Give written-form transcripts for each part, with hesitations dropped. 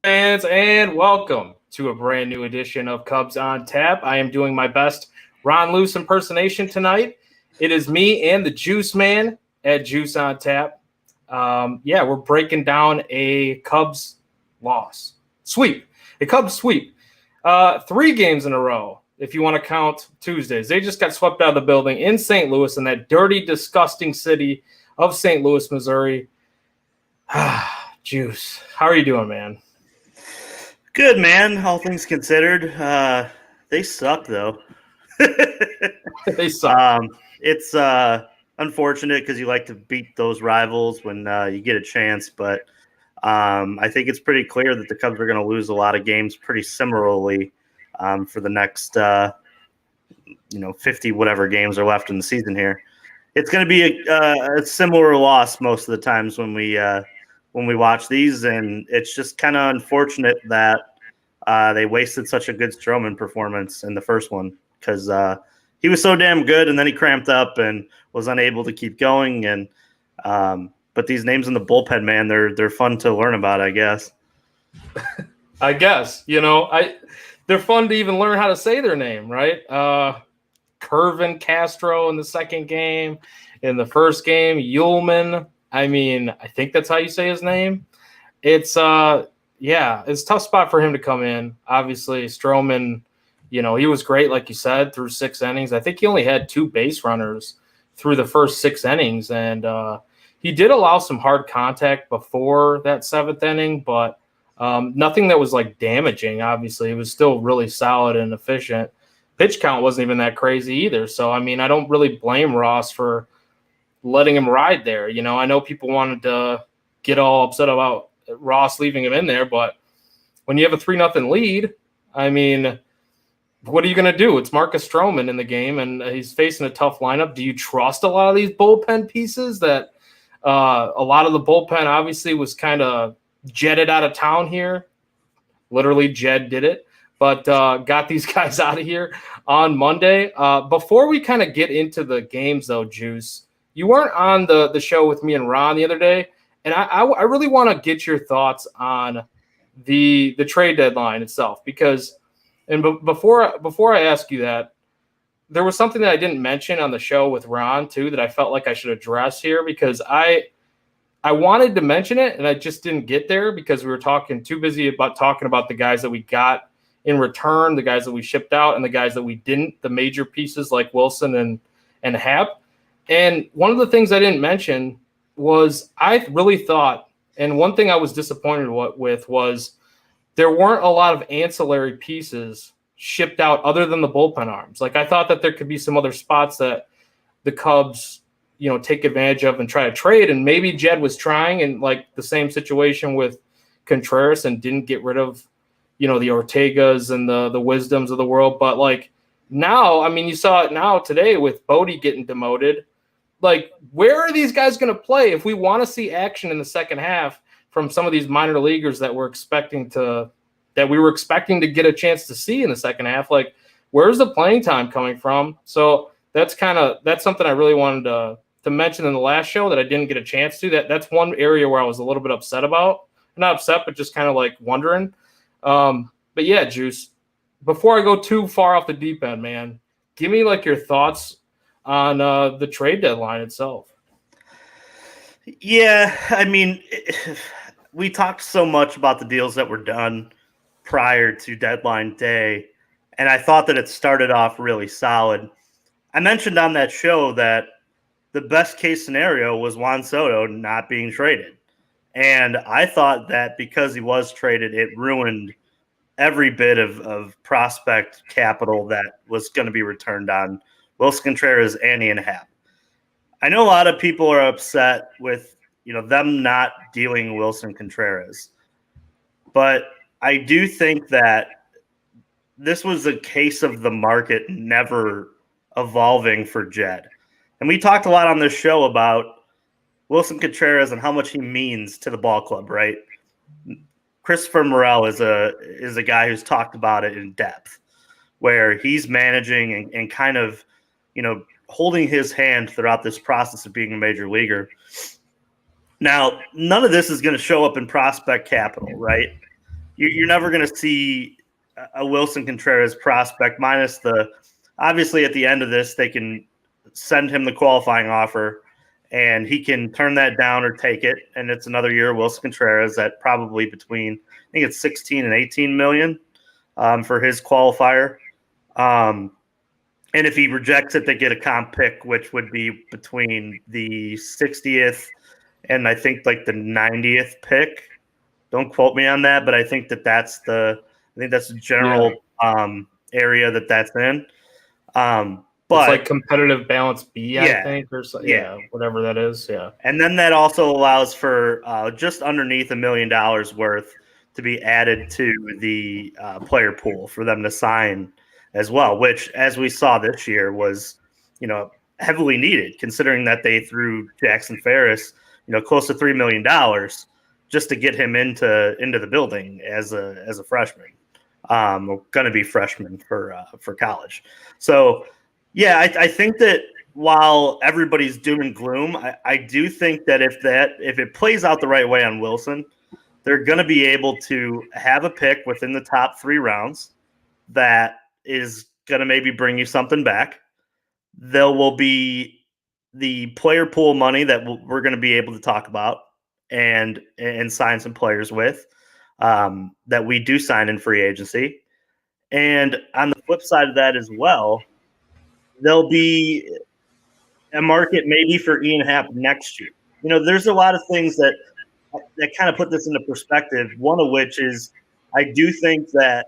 Fans, and welcome to a brand new edition of Cubs on Tap. I am doing my best Ron Luce impersonation tonight. It is me and the Juice Man at Juice on Tap. We're breaking down a Cubs sweep, a Cubs sweep. 3 games in a row, if you want to count Tuesdays. They just got swept out of the building in St. Louis, in that dirty, disgusting city of St. Louis, Missouri. Juice, how are you doing, man? Good, man. All things considered, they suck though. They suck. It's unfortunate because you like to beat those rivals when you get a chance, but I think it's pretty clear that the Cubs are going to lose a lot of games pretty similarly for the next 50 whatever games are left in the season here. It's going to be a similar loss most of the times when we watch these, and it's just kind of unfortunate that they wasted such a good Stroman performance in the first one because he was so damn good, and then he cramped up and was unable to keep going. And but these names in the bullpen, man, they're fun to learn about, I guess. I guess they're fun to even learn how to say their name, right? Curvin Castro in the second game, in the first game, Ullman. I mean, I think that's how you say his name. It's it's a tough spot for him to come in. Obviously, Stroman, he was great, like you said, through 6 innings. I think he only had 2 base runners through the first 6 innings, and he did allow some hard contact before that 7th inning, but nothing that was like damaging. Obviously, it was still really solid and efficient. Pitch count wasn't even that crazy either. So, I mean, I don't really blame Ross for letting him ride there. I know people wanted to get all upset about Ross leaving him in there, but when you have a 3-0 lead, I mean, what are you going to do? It's Marcus Stroman in the game, and he's facing a tough lineup. Do you trust a lot of these bullpen pieces that a lot of the bullpen obviously was kind of jetted out of town here? Literally, Jed did it, but got these guys out of here on Monday. Before we kind of get into the games, though, Juice, you weren't on the show with me and Ron the other day, and I really want to get your thoughts on the trade deadline itself, because before I ask you that, there was something that I didn't mention on the show with Ron too that I felt like I should address here, because I wanted to mention it and I just didn't get there because we were too busy about talking about the guys that we got in return, the guys that we shipped out, and the guys that we didn't, the major pieces like Wilson and Happ. And one of the things I didn't mention was I really thought, and one thing I was disappointed with was there weren't a lot of ancillary pieces shipped out other than the bullpen arms. Like, I thought that there could be some other spots that the Cubs, take advantage of and try to trade. And maybe Jed was trying, and like the same situation with Contreras, and didn't get rid of, the Ortegas and the Wisdoms of the world. But like now, I mean, you saw it now today with Bodie getting demoted. Like, where are these guys going to play if we want to see action in the second half from some of these minor leaguers that we were expecting to get a chance to see in the second half? Like, where's the playing time coming from? So that's something I really wanted to mention in the last show that I didn't get a chance to. That's one area where I was a little bit upset about. Not upset, but just kind of like wondering. But yeah, Juice, before I go too far off the deep end, man, give me like your thoughts on the trade deadline itself. Yeah, I mean, we talked so much about the deals that were done prior to deadline day, and I thought that it started off really solid. I mentioned on that show that the best case scenario was Juan Soto not being traded. And I thought that because he was traded, it ruined every bit of prospect capital that was going to be returned on Wilson Contreras, Annie, and Happ. I know a lot of people are upset with them not dealing Wilson Contreras, but I do think that this was a case of the market never evolving for Jed. And we talked a lot on this show about Wilson Contreras and how much he means to the ball club, right? Christopher Morel is a guy who's talked about it in depth, where he's managing and kind of, holding his hand throughout this process of being a major leaguer. Now, none of this is going to show up in prospect capital, right? you're never going to see a Wilson Contreras prospect minus obviously at the end of this, they can send him the qualifying offer and he can turn that down or take it. And it's another year Wilson Contreras at probably between, I think it's 16 and 18 million for his qualifier. And if he rejects it, they get a comp pick, which would be between the 60th and I think like the 90th pick. Don't quote me on that, but I think that's the general area that's in. But it's like competitive balance B, yeah, I think, or so, yeah, whatever that is. Yeah. And then that also allows for just underneath $1 million worth to be added to the player pool for them to sign as well, which, as we saw this year, was, heavily needed considering that they threw Jackson Ferris, close to $3 million just to get him into the building as a freshman. Going to be freshman for college. So, yeah, I think that while everybody's doom and gloom, I do think that if it plays out the right way on Wilson, they're going to be able to have a pick within the top 3 rounds that is going to maybe bring you something back. There will be the player pool money that we're going to be able to talk about and sign some players with that we do sign in free agency. And on the flip side of that as well, there'll be a market maybe for Ian Happ next year. There's a lot of things that kind of put this into perspective, one of which is I do think that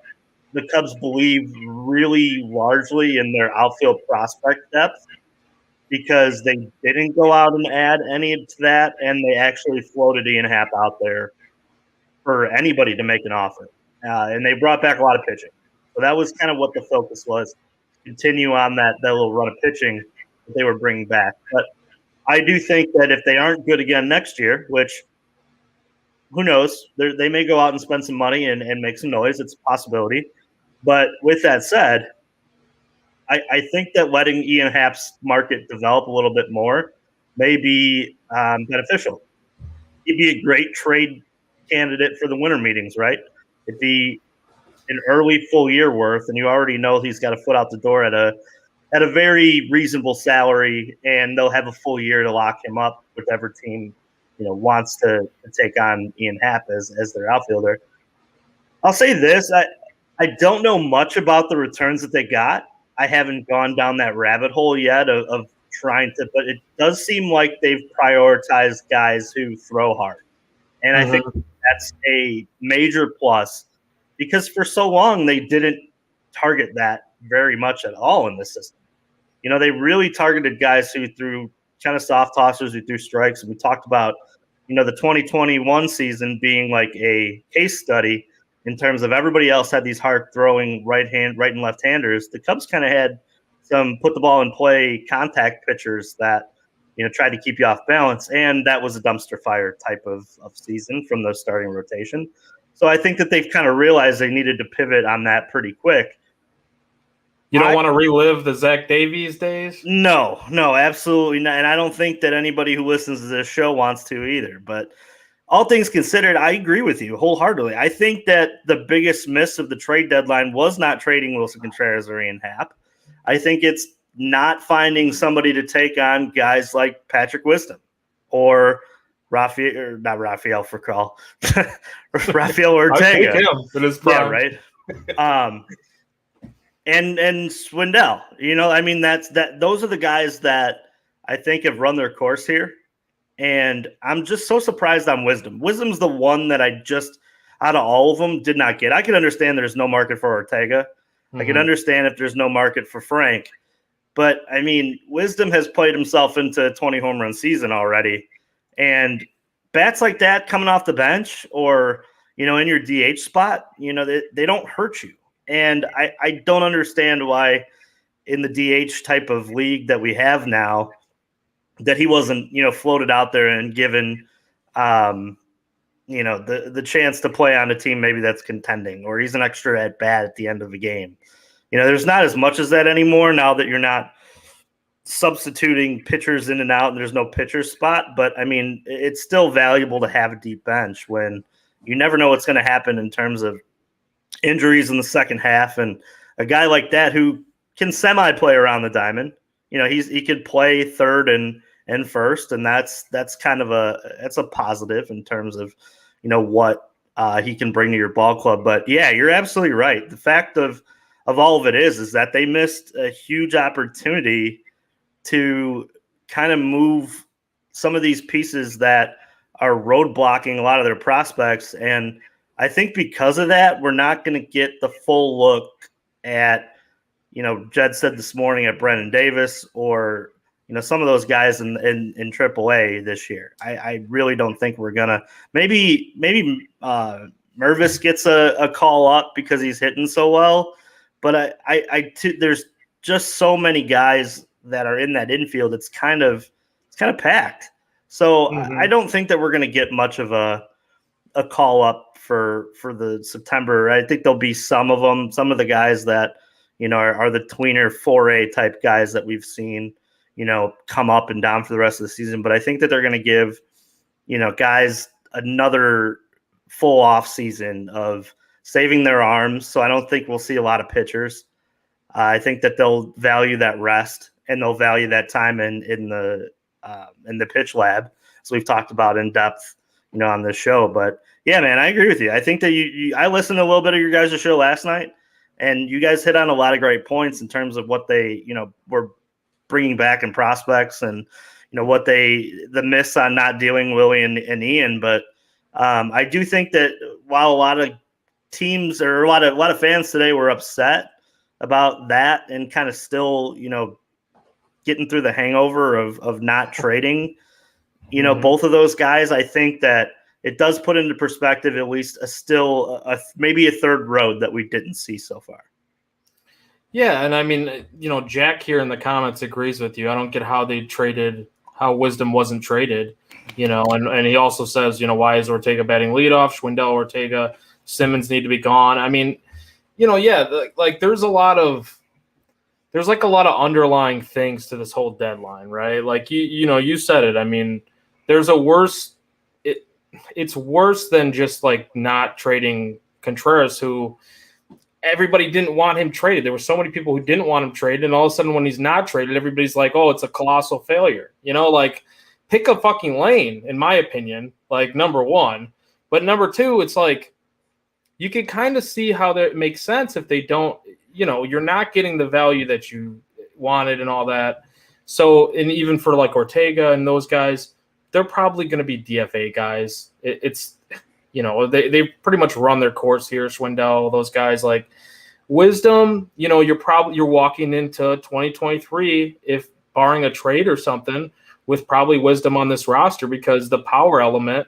the Cubs believe really largely in their outfield prospect depth because they didn't go out and add any to that, and they actually floated Ian Happ out there for anybody to make an offer. And they brought back a lot of pitching. So that was kind of what the focus was, continue on that little run of pitching that they were bringing back. But I do think that if they aren't good again next year, which who knows, they may go out and spend some money and make some noise. It's a possibility. But with that said, I think that letting Ian Happ's market develop a little bit more may be beneficial. He'd be a great trade candidate for the winter meetings, right? It'd be an early full year worth, and you already know he's got a foot out the door at a very reasonable salary, and they'll have a full year to lock him up, whichever team wants to take on Ian Happ as their outfielder. I'll say this: I don't know much about the returns that they got. I haven't gone down that rabbit hole yet of trying to, but it does seem like they've prioritized guys who throw hard. And I think that's a major plus because for so long they didn't target that very much at all in the system. They really targeted guys who threw kind of soft tossers, who threw strikes. And we talked about, the 2021 season being like a case study in terms of everybody else had these hard throwing right and left-handers. The Cubs kind of had some put the ball in play contact pitchers that, tried to keep you off balance. And that was a dumpster fire type of season from the starting rotation. So I think that they've kind of realized they needed to pivot on that pretty quick. You don't want to relive the Zach Davies days? No, absolutely not. And I don't think that anybody who listens to this show wants to either. But all things considered, I agree with you wholeheartedly. I think that the biggest miss of the trade deadline was not trading Wilson Contreras or Ian Happ. I think it's not finding somebody to take on guys like Patrick Wisdom or Rafael Furcal, Rafael Ortega. I take him in his prime. Yeah, right. And Swindell. Those are the guys that I think have run their course here. And I'm just so surprised on Wisdom. Wisdom's the one that I just, out of all of them, did not get. I can understand there's no market for Ortega. I can understand if there's no market for Frank. But, Wisdom has played himself into a 20 home run season already. And bats like that coming off the bench or, in your DH spot, they don't hurt you. And I don't understand why in the DH type of league that we have now that he wasn't, floated out there and given, the chance to play on a team maybe that's contending, or he's an extra at bat at the end of the game. There's not as much as that anymore now that you're not substituting pitchers in and out and there's no pitcher spot. But, it's still valuable to have a deep bench when, you never know what's going to happen in terms of injuries in the second half. And a guy like that who can semi-play around the diamond, he could play third and first, and that's kind of a positive in terms of what he can bring to your ball club. But yeah, you're absolutely right. The fact of all of it is that they missed a huge opportunity to kind of move some of these pieces that are roadblocking a lot of their prospects. And I think because of that, we're not going to get the full look at, Jed said this morning, at Brennan Davis or, some of those guys in AAA this year. I really don't think we're going to – maybe Mervis gets a call up because he's hitting so well. But there's just so many guys that are in that infield. It's kind of packed. So I don't think that we're going to get much of a call up for the September. I think there'll be some of them, some of the guys that, are the tweener 4A type guys that we've seen, come up and down for the rest of the season. But I think that they're going to give, guys another full off season of saving their arms. So I don't think we'll see a lot of pitchers. I think that they'll value that rest and they'll value that time in the pitch lab, as we've talked about in depth, on this show. But yeah, man, I agree with you. I think that I listened to a little bit of your guys' show last night, and you guys hit on a lot of great points in terms of what they, were bringing back in prospects and, what the miss on not dealing Willie and Ian. But I do think that while a lot of teams or a lot of fans today were upset about that and kind of still, getting through the hangover of not trading, both of those guys, I think that it does put into perspective at least maybe a third road that we didn't see so far. Yeah, and I mean, Jack here in the comments agrees with you. I don't get how how Wisdom wasn't traded, and he also says, why is Ortega batting leadoff? Schwindel, Ortega, Simmons need to be gone. I mean, like there's a lot of underlying things to this whole deadline, right? Like you said it. I mean, there's it's worse than just like not trading Contreras, who everybody didn't want him traded. There were so many people who didn't want him traded, and all of a sudden when he's not traded, everybody's like, oh, it's a colossal failure. Like pick a fucking lane, in my opinion, like number one. But number two, it's like you can kind of see how that makes sense if they don't, you're not getting the value that you wanted and all that. So, and even for like Ortega and those guys, they're probably going to be DFA guys. It's they pretty much run their course here. Schwindel, those guys. Like Wisdom, you're walking into 2023, if barring a trade or something, with probably Wisdom on this roster, because the power element,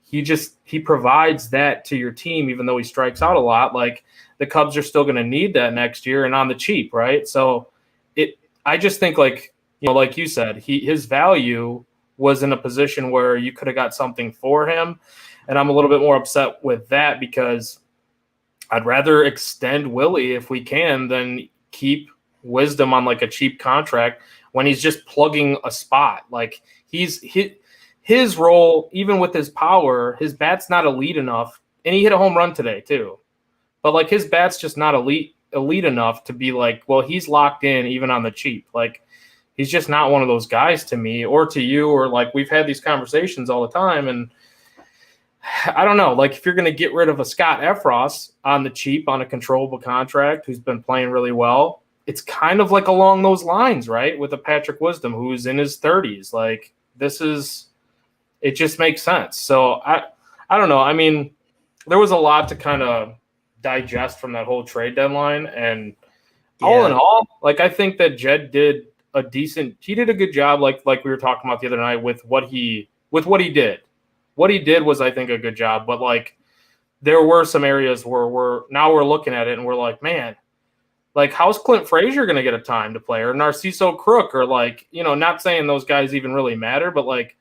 he provides that to your team, even though he strikes out a lot. Like the Cubs are still going to need that next year and on the cheap, right? So I just think like you said, his value was in a position where you could have got something for him. And I'm a little bit more upset with that because I'd rather extend Willie if we can than keep Wisdom on like a cheap contract when he's just plugging a spot. Like his role, even with his power, his bat's not elite enough. And he hit a home run today too. But like his bat's just not elite enough to be like, well, he's locked in even on the cheap. Like he's just not one of those guys to me or to you, or like we've had these conversations all the time. And I don't know, like if you're going to get rid of a Scott Efros on the cheap on a controllable contract who's been playing really well, it's kind of like along those lines, right? With a Patrick Wisdom who's in his 30s. Like it just makes sense. So I don't know. I mean, there was a lot to kind of digest from that whole trade deadline. And all in all, like I think that Jed did a good job, like we were talking about the other night with what he did. What he did was, I think, a good job. But like there were some areas where we're looking at it and we're like, man, like how's Clint Frazier going to get a time to play, or Narciso Crook, or like, not saying those guys even really matter, but like,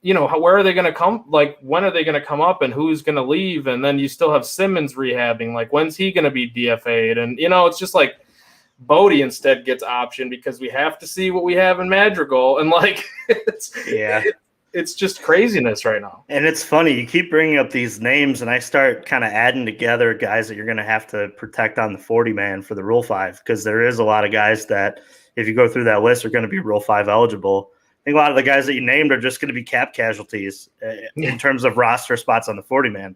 where are they going to come? Like, when are they going to come up and who's going to leave? And then you still have Simmons rehabbing. Like, when's he going to be DFA'd? And, it's just like Bodie instead gets optioned because we have to see what we have in Madrigal. And like, it's just craziness right now. And it's funny, you keep bringing up these names, and I start kind of adding together guys that you're going to have to protect on the 40-man for the Rule 5, because there is a lot of guys that, if you go through that list, are going to be Rule 5 eligible. I think a lot of the guys that you named are just going to be cap casualties in terms of roster spots on the 40-man.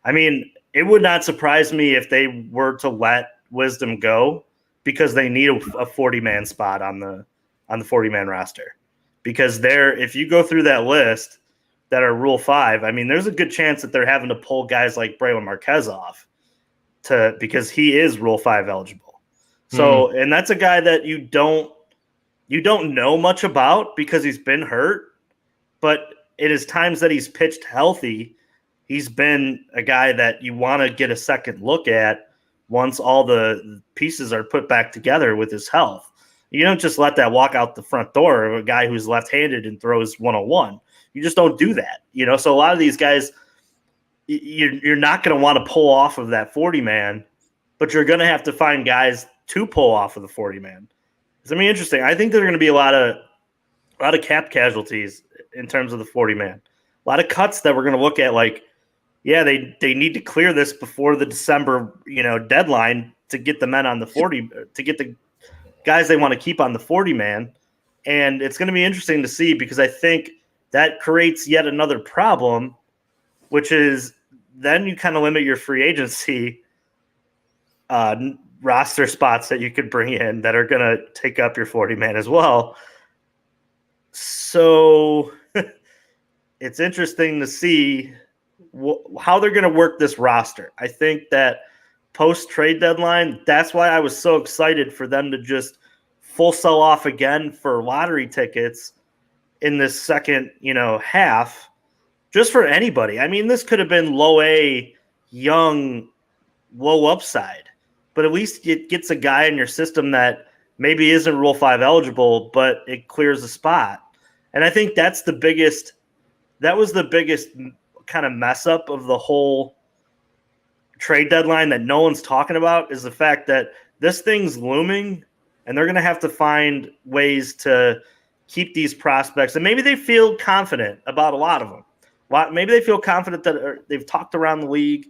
I mean, it would not surprise me if they were to let Wisdom go because they need a 40-man spot on the 40-man roster. Because if you go through that list that are Rule 5, I mean, there's a good chance that they're having to pull guys like Braylon Marquez off because he is Rule 5 eligible. So, and that's a guy that you don't know much about because he's been hurt, but it is times that he's pitched healthy. He's been a guy that you want to get a second look at once all the pieces are put back together with his health. You don't just let that walk out the front door of a guy who's left-handed and throws 101. You just don't do that. So a lot of these guys, you're not going to want to pull off of that 40-man, but you're going to have to find guys to pull off of the 40-man. It's going to be interesting. I think there are going to be a lot of cap casualties in terms of the 40-man. A lot of cuts that we're going to look at like, yeah, they need to clear this before the December, deadline to get the men on the 40, to get the guys they want to keep on the 40-man. And it's going to be interesting to see because I think that creates yet another problem, which is then you kind of limit your free agency roster spots that you could bring in that are going to take up your 40-man as well. So it's interesting to see how they're going to work this roster. I think that post-trade deadline, that's why I was so excited for them to just full sell off again for lottery tickets in this second, half, just for anybody. I mean, this could have been low A, young, low upside, but at least it gets a guy in your system that maybe isn't Rule 5 eligible, but it clears the spot. And I think that was the biggest kind of mess up of the whole trade deadline that no one's talking about is the fact that this thing's looming and they're going to have to find ways to keep these prospects. And maybe they feel confident about a lot of them. Maybe they feel confident that they've talked around the league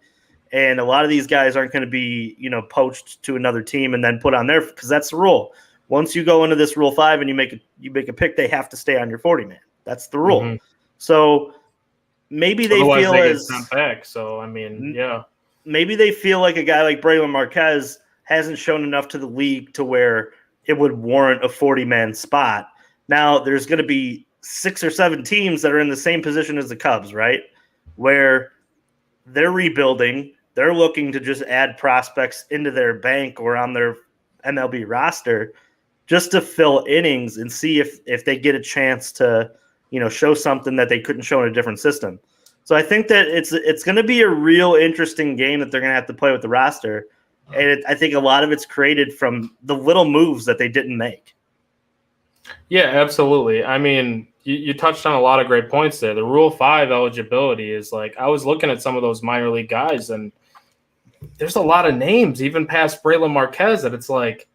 and a lot of these guys aren't going to be, poached to another team and then put on there because that's the rule. Once you go into this Rule 5 and you make a pick, they have to stay on your 40-man. That's the rule. Mm-hmm. So maybe they Otherwise feel they get sent back. So, I mean, yeah. Maybe they feel like a guy like Braylon Marquez hasn't shown enough to the league to where it would warrant a 40-man spot. Now, there's going to be 6 or 7 teams that are in the same position as the Cubs, right? Where they're rebuilding. They're looking to just add prospects into their bank or on their MLB roster just to fill innings and see if they get a chance to, show something that they couldn't show in a different system. So I think that it's going to be a real interesting game that they're going to have to play with the roster. And I think a lot of it's created from the little moves that they didn't make. Yeah, absolutely. I mean, you touched on a lot of great points there. The Rule 5 eligibility is like, I was looking at some of those minor league guys, and there's a lot of names, even past Braylon Marquez, that it's like,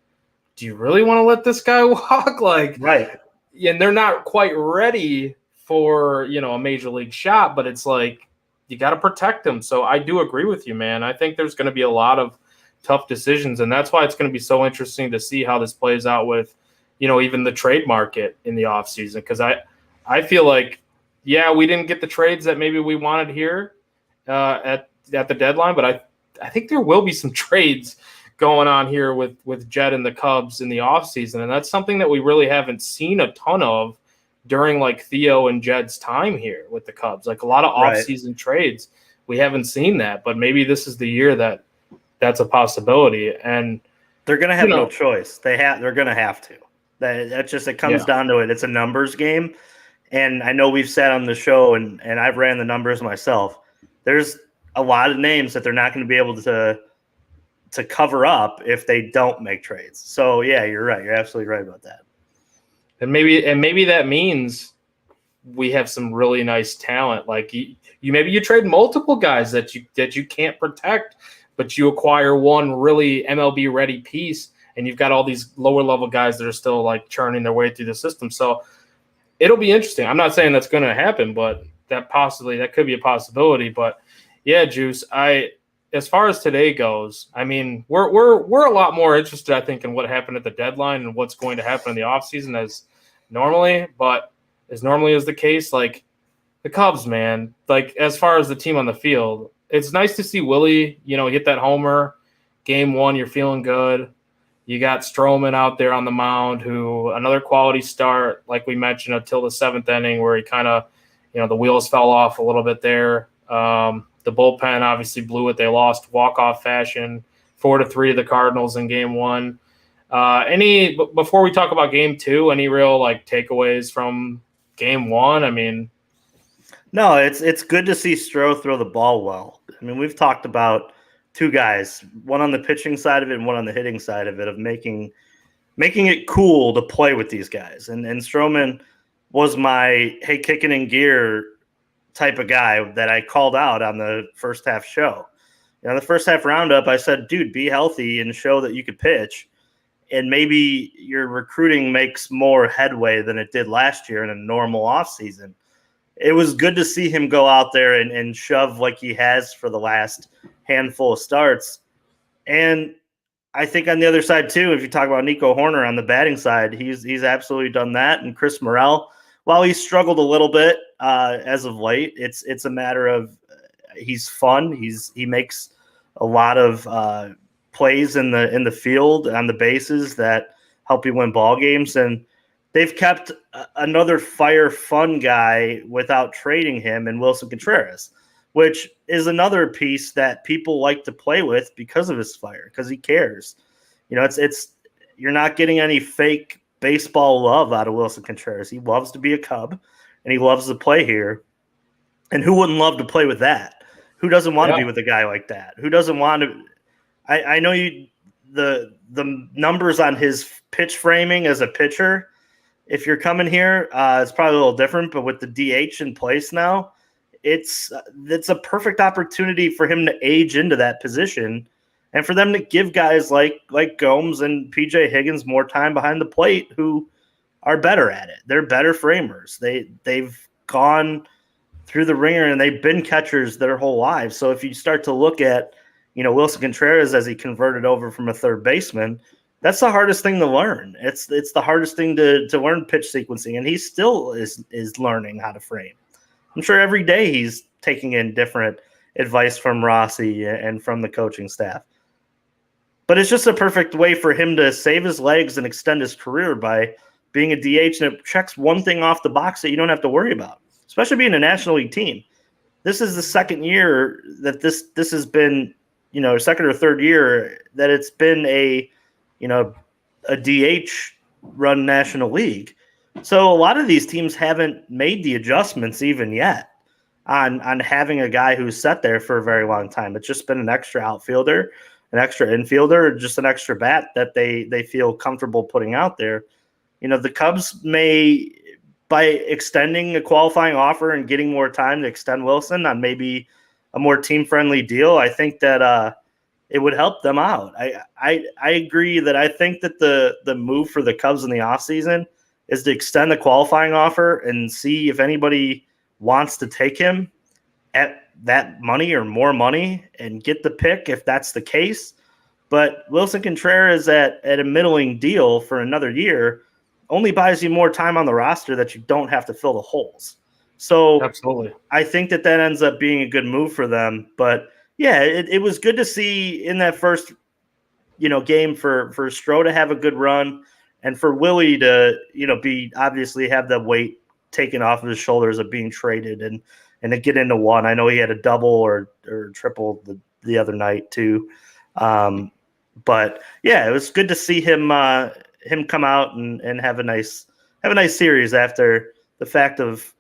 do you really want to let this guy walk? Like, right. And they're not quite ready for, a major league shot, but it's like, you got to protect them. So I do agree with you, man. I think there's going to be a lot of tough decisions, and that's why it's going to be so interesting to see how this plays out with, even the trade market in the offseason. Because I feel like, yeah, we didn't get the trades that maybe we wanted here at the deadline, but I think there will be some trades going on here with Jed and the Cubs in the offseason, and that's something that we really haven't seen a ton of during like Theo and Jed's time here with the Cubs. Like a lot of offseason trades, we haven't seen that, but maybe this is the year that's a possibility. And they're going to have no choice. They're going to have to. It comes down to it. It's a numbers game. And I know we've sat on the show and I've ran the numbers myself. There's a lot of names that they're not going to be able to cover up if they don't make trades. So yeah, you're right. You're absolutely right about that. And maybe that means we have some really nice talent. Like you trade multiple guys that you can't protect, but you acquire one really MLB ready piece, and you've got all these lower level guys that are still like churning their way through the system. So it'll be interesting. I'm not saying that's going to happen, but that could be a possibility. But yeah, Juice, as far as today goes, I mean, we're a lot more interested, I think, in what happened at the deadline and what's going to happen in the offseason as normally is the case. Like the Cubs, man, like as far as the team on the field, it's nice to see Willie, hit that homer. Game 1, you're feeling good. You got Stroman out there on the mound, who another quality start, like we mentioned, until the 7th inning, where he kind of, the wheels fell off a little bit there. The bullpen obviously blew it. They lost walk-off fashion, 4-3 to the Cardinals in Game 1. Before we talk about Game 2, any real takeaways from Game 1? I mean, no, it's good to see Stroh throw the ball well. I mean, we've talked about two guys, one on the pitching side of it and one on the hitting side of it, of making it cool to play with these guys. And Stroman was my, hey, kicking in gear type of guy that I called out on the first half show. The first half roundup, I said, dude, be healthy and show that you could pitch. And maybe your recruiting makes more headway than it did last year in a normal offseason. It was good to see him go out there and shove like he has for the last handful of starts. And I think on the other side too, if you talk about Nico Horner on the batting side, he's absolutely done that. And Chris Morrell, while he's struggled a little bit as of late, it's a matter of he's fun. He makes a lot of plays in the field on the bases that help you win ball games. And they've kept another fun guy without trading him in Wilson Contreras, which is another piece that people like to play with because of his fire, because he cares. It's you're not getting any fake baseball love out of Wilson Contreras. He loves to be a Cub, and he loves to play here. And who wouldn't love to play with that? Who doesn't want to be with a guy like that? Who doesn't want to? I know the numbers on his pitch framing as a pitcher. If you're coming here, it's probably a little different, but with the DH in place now, it's a perfect opportunity for him to age into that position, and for them to give guys like Gomes and PJ Higgins more time behind the plate, who are better at it. They're better framers. They've gone through the ringer and they've been catchers their whole lives. So if you start to look at Wilson Contreras as he converted over from a third baseman, that's the hardest thing to learn. It's the hardest thing to learn pitch sequencing, and he still is learning how to frame. I'm sure every day he's taking in different advice from Rossi and from the coaching staff. But it's just a perfect way for him to save his legs and extend his career by being a DH, and it checks one thing off the box that you don't have to worry about, especially being a National League team. This is the second year that this has been, second or third year that it's been a DH run National League. So a lot of these teams haven't made the adjustments even yet on having a guy who's sat there for a very long time. It's just been an extra outfielder, an extra infielder, just an extra bat that they feel comfortable putting out there. The Cubs may, by extending a qualifying offer and getting more time to extend Wilson on maybe a more team-friendly deal, I think that it would help them out. I agree that I think that the move for the Cubs in the offseason is to extend the qualifying offer and see if anybody wants to take him at that money or more money and get the pick if that's the case. But Wilson Contreras at a middling deal for another year only buys you more time on the roster that you don't have to fill the holes. So absolutely, I think that ends up being a good move for them. But yeah, it was good to see in that first, game for Stroh to have a good run, and for Willie to, be obviously have the weight taken off of his shoulders of being traded and to get into one. I know he had a double or triple the other night too. But yeah, it was good to see him come out and have a nice series after the fact of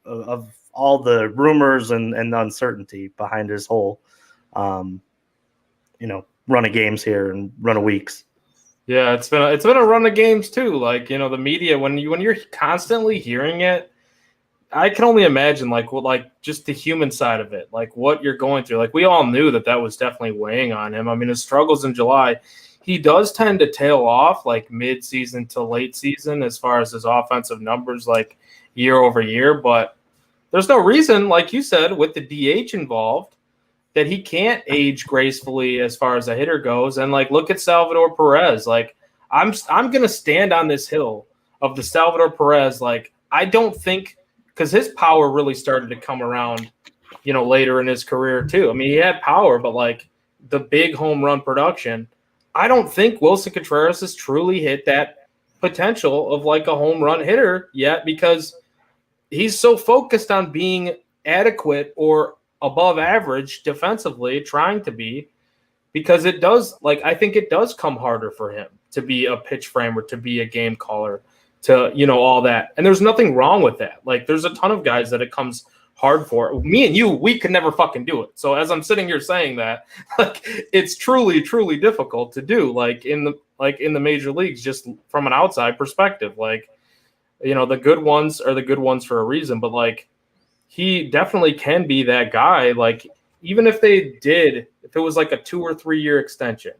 all the rumors and the uncertainty behind his whole run of games here and run of weeks. Yeah, it's been a run of games too. The media, when you're constantly hearing it, I can only imagine just the human side of it, what you're going through. We all knew that was definitely weighing on him. I mean, his struggles in July, he does tend to tail off mid-season to late season as far as his offensive numbers. year over year, but there's no reason, like you said, with the DH involved, that he can't age gracefully as far as a hitter goes. And like, look at Salvador Perez. Like, I'm gonna stand on this hill of the Salvador Perez. Like, I don't think, because his power really started to come around, later in his career too. I mean, he had power, but like the big home run production, I don't think Wilson Contreras has truly hit that potential of like a home run hitter yet, because he's so focused on being adequate or above average defensively, trying to be, because it does, like, I think it does come harder for him to be a pitch framer, to be a game caller, to, all that. And there's nothing wrong with that. Like, there's a ton of guys that it comes hard for. Me and you, we could never fucking do it. So as I'm sitting here saying that, like, it's truly, truly difficult to do, like in the major leagues, just from an outside perspective. Like, the good ones are the good ones for a reason, but like, he definitely can be that guy. Like, even if it was like a 2 or 3 year extension,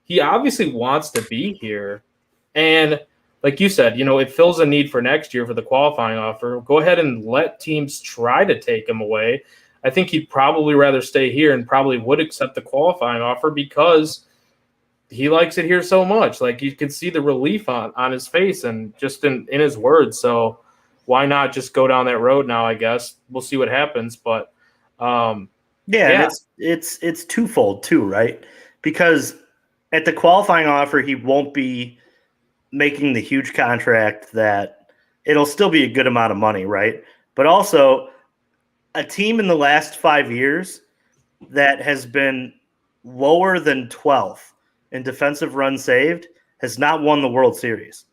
he obviously wants to be here. And like you said, it fills a need for next year for the qualifying offer. Go ahead and let teams try to take him away. I think he'd probably rather stay here and probably would accept the qualifying offer because he likes it here so much. Like, you can see the relief on his face and just in his words. So why not just go down that road now? I guess we'll see what happens. But and it's twofold too, right? Because at the qualifying offer, he won't be making the huge contract that it'll still be a good amount of money, right? But also a team in the last 5 years that has been lower than 12th in defensive runs saved has not won the World Series.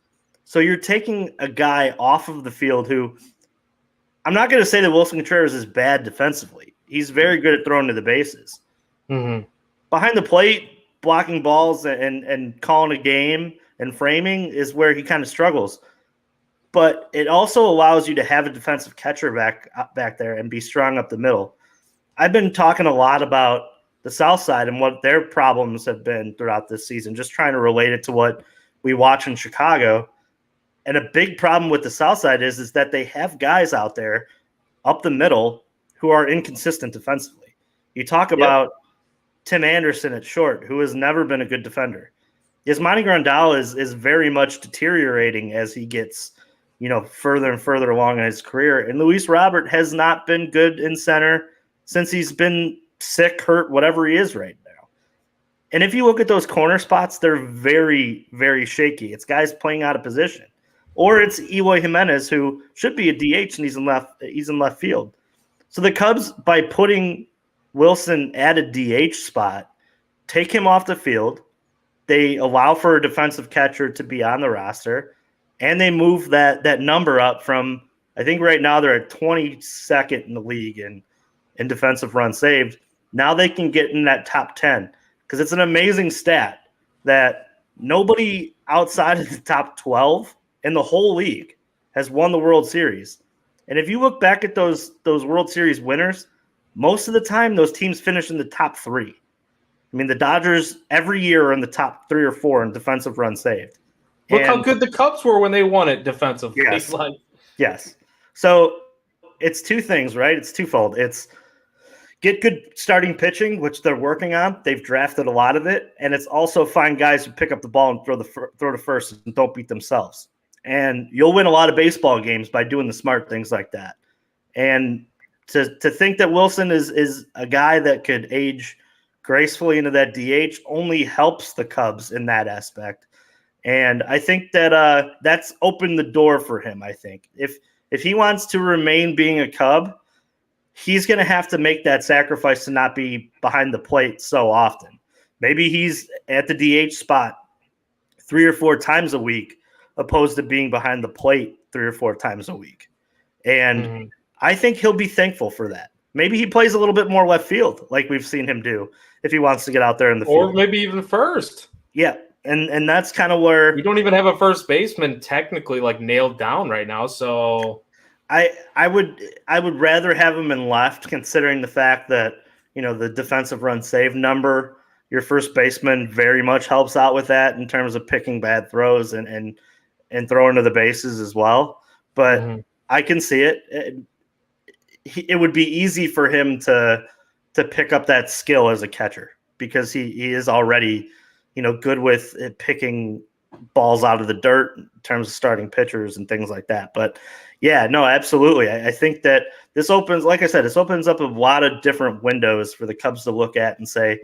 So you're taking a guy off of the field who, I'm not going to say that Wilson Contreras is bad defensively. He's very good at throwing to the bases. Mm-hmm. Behind the plate, blocking balls and calling a game and framing is where he kind of struggles. But it also allows you to have a defensive catcher back there and be strong up the middle. I've been talking a lot about the South Side and what their problems have been throughout this season, just trying to relate it to what we watch in Chicago. And a big problem with the South Side is that they have guys out there up the middle who are inconsistent defensively. You talk about Tim Anderson at short, who has never been a good defender. Yasmani Grandal is very much deteriorating as he gets, further and further along in his career. And Luis Robert has not been good in center since he's been sick, hurt, whatever he is right now. And if you look at those corner spots, they're very, very shaky. It's guys playing out of position. Or it's Eloy Jimenez, who should be a DH, and he's in left field. So the Cubs, by putting Wilson at a DH spot, take him off the field. They allow for a defensive catcher to be on the roster, and they move that number up from, I think right now they're at 22nd in the league in defensive runs saved. Now they can get in that top 10 because it's an amazing stat that nobody outside of the top 12 in the whole league has won the World Series. And if you look back at those World Series winners, most of the time those teams finish in the top 3. I mean, the Dodgers every year are in the top 3 or 4 in defensive runs saved. Look how good the Cubs were when they won it defensively. Yes. Yes. So it's two things, right? It's twofold. It's get good starting pitching, which they're working on. They've drafted a lot of it. And it's also find guys who pick up the ball and throw to first and don't beat themselves. And you'll win a lot of baseball games by doing the smart things like that. And to think that Wilson is a guy that could age gracefully into that DH only helps the Cubs in that aspect. And I think that that's opened the door for him, I think. If he wants to remain being a Cub, he's going to have to make that sacrifice to not be behind the plate so often. Maybe he's at the DH spot 3 or 4 times a week opposed to being behind the plate 3 or 4 times a week. And I think he'll be thankful for that. Maybe he plays a little bit more left field like we've seen him do if he wants to get out there in the field. Or maybe even first. Yeah. And that's kind of where we don't even have a first baseman technically like nailed down right now. So I would rather have him in left, considering the fact that, the defensive run save number, your first baseman very much helps out with that in terms of picking bad throws and throwing to the bases as well. But I can see it. It would be easy for him to pick up that skill as a catcher because he is already, good with picking balls out of the dirt in terms of starting pitchers and things like that. But yeah, no, absolutely. I think that this opens, like I said, this opens up a lot of different windows for the Cubs to look at and say,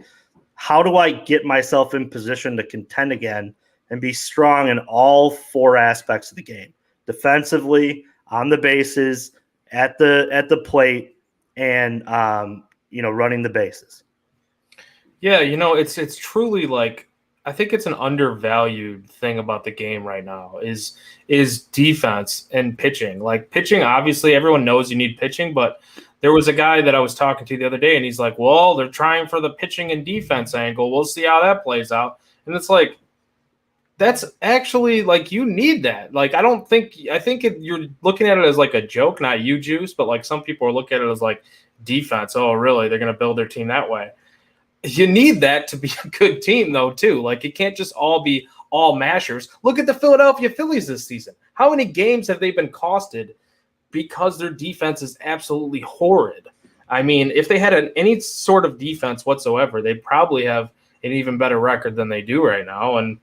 how do I get myself in position to contend again and be strong in all four aspects of the game? Defensively, on the bases, at the plate, and running the bases. Yeah, it's truly like, I think it's an undervalued thing about the game right now is defense and pitching. Like pitching, obviously everyone knows you need pitching, but there was a guy that I was talking to the other day and he's like, well, they're trying for the pitching and defense angle. We'll see how that plays out. And it's like, that's actually like, you need that. Like, I think you're looking at it as like a joke, not you juice, but like some people are looking at it as like defense. Oh, really? They're going to build their team that way. You need that to be a good team, though, too. Like, it can't just all be all mashers. Look at the Philadelphia Phillies this season. How many games have they been costed because their defense is absolutely horrid? I mean, if they had any sort of defense whatsoever, they'd probably have an even better record than they do right now, and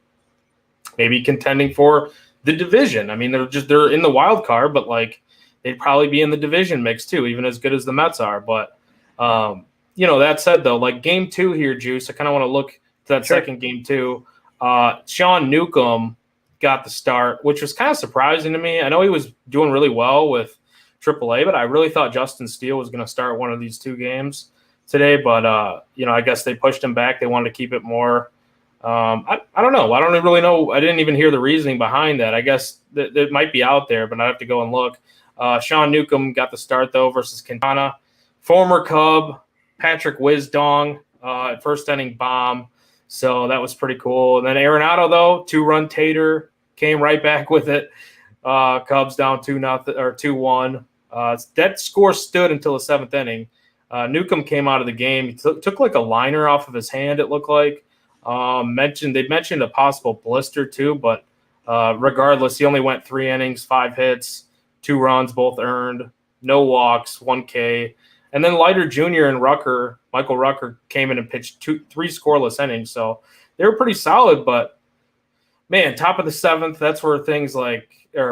maybe contending for the division. I mean, they're in the wild card, but like they'd probably be in the division mix too, even as good as the Mets are. But that said, though, like game 2 here, Juice, I kind of want to look to that second game too. Sean Newcomb got the start, which was kind of surprising to me. I know he was doing really well with AAA, but I really thought Justin Steele was going to start one of these 2 games today. But, I guess they pushed him back. They wanted to keep it more. I don't know. I don't really know. I didn't even hear the reasoning behind that. I guess that might be out there, but I have to go and look. Sean Newcomb got the start, though, versus Quintana. Former Cub, Patrick Wisdong, first inning bomb. So that was pretty cool. And then Arenado, though, 2-run tater, came right back with it. Cubs down 2-0 or 2-1. That score stood until the 7th inning. Newcomb came out of the game. He took like a liner off of his hand, it looked like. They mentioned a possible blister too, but regardless, he only went 3 innings, 5 hits, 2 runs, both earned, no walks, 1 K. And then Leiter Jr. and Michael Rucker came in and pitched 3 scoreless innings. So they were pretty solid, but man, top of the 7th, that's where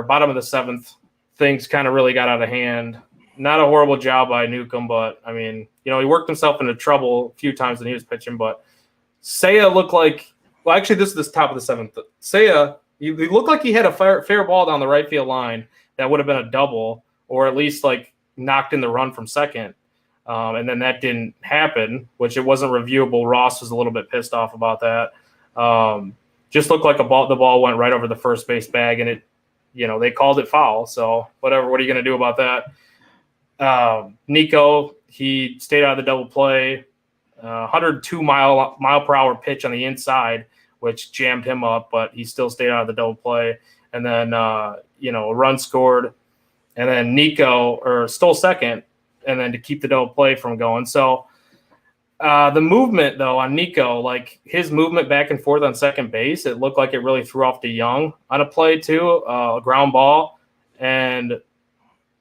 bottom of the 7th, things kind of really got out of hand. Not a horrible job by Newcomb, but I mean, he worked himself into trouble a few times when he was pitching, but Seiya looked like, well, actually, this is the top of the 7th. Seiya, he looked like he had a fair ball down the right field line that would have been a double, or at least like knocked in the run from second. And then that didn't happen, which it wasn't reviewable. Ross was a little bit pissed off about that. Just looked like the ball went right over the first base bag, and it, they called it foul. So whatever. What are you going to do about that? Nico, he stayed out of the double play. 102 mile per hour pitch on the inside, which jammed him up, but he still stayed out of the double play. And then, a run scored, and then Nico stole second, and then to keep the double play from going. So the movement, though, on Nico, like his movement back and forth on second base, it looked like it really threw off DeYoung on a play too, a ground ball, and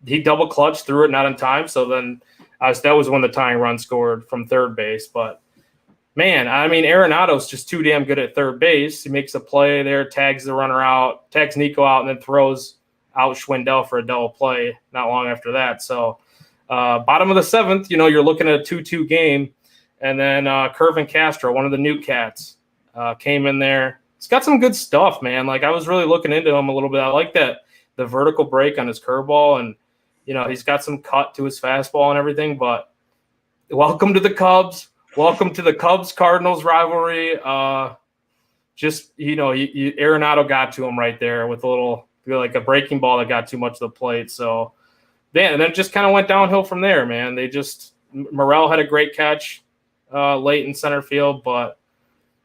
he double clutched, threw it not in time. So then that was when the tying run scored from third base. But man, I mean, Arenado's just too damn good at third base. He makes a play there, tags the runner out, tags Nico out, and then throws out Schwindel for a double play not long after that. So bottom of the 7th, you're looking at a 2-2 game. And then Kervin Castro, one of the new cats, came in there. He's got some good stuff, man. Like, I was really looking into him a little bit. I like the vertical break on his curveball, and he's got some cut to his fastball and everything, but welcome to the Cubs. Welcome to the Cubs-Cardinals rivalry. Arenado got to him right there with a breaking ball that got too much of the plate. So, man, and then it just kind of went downhill from there, man. Morel had a great catch late in center field, but,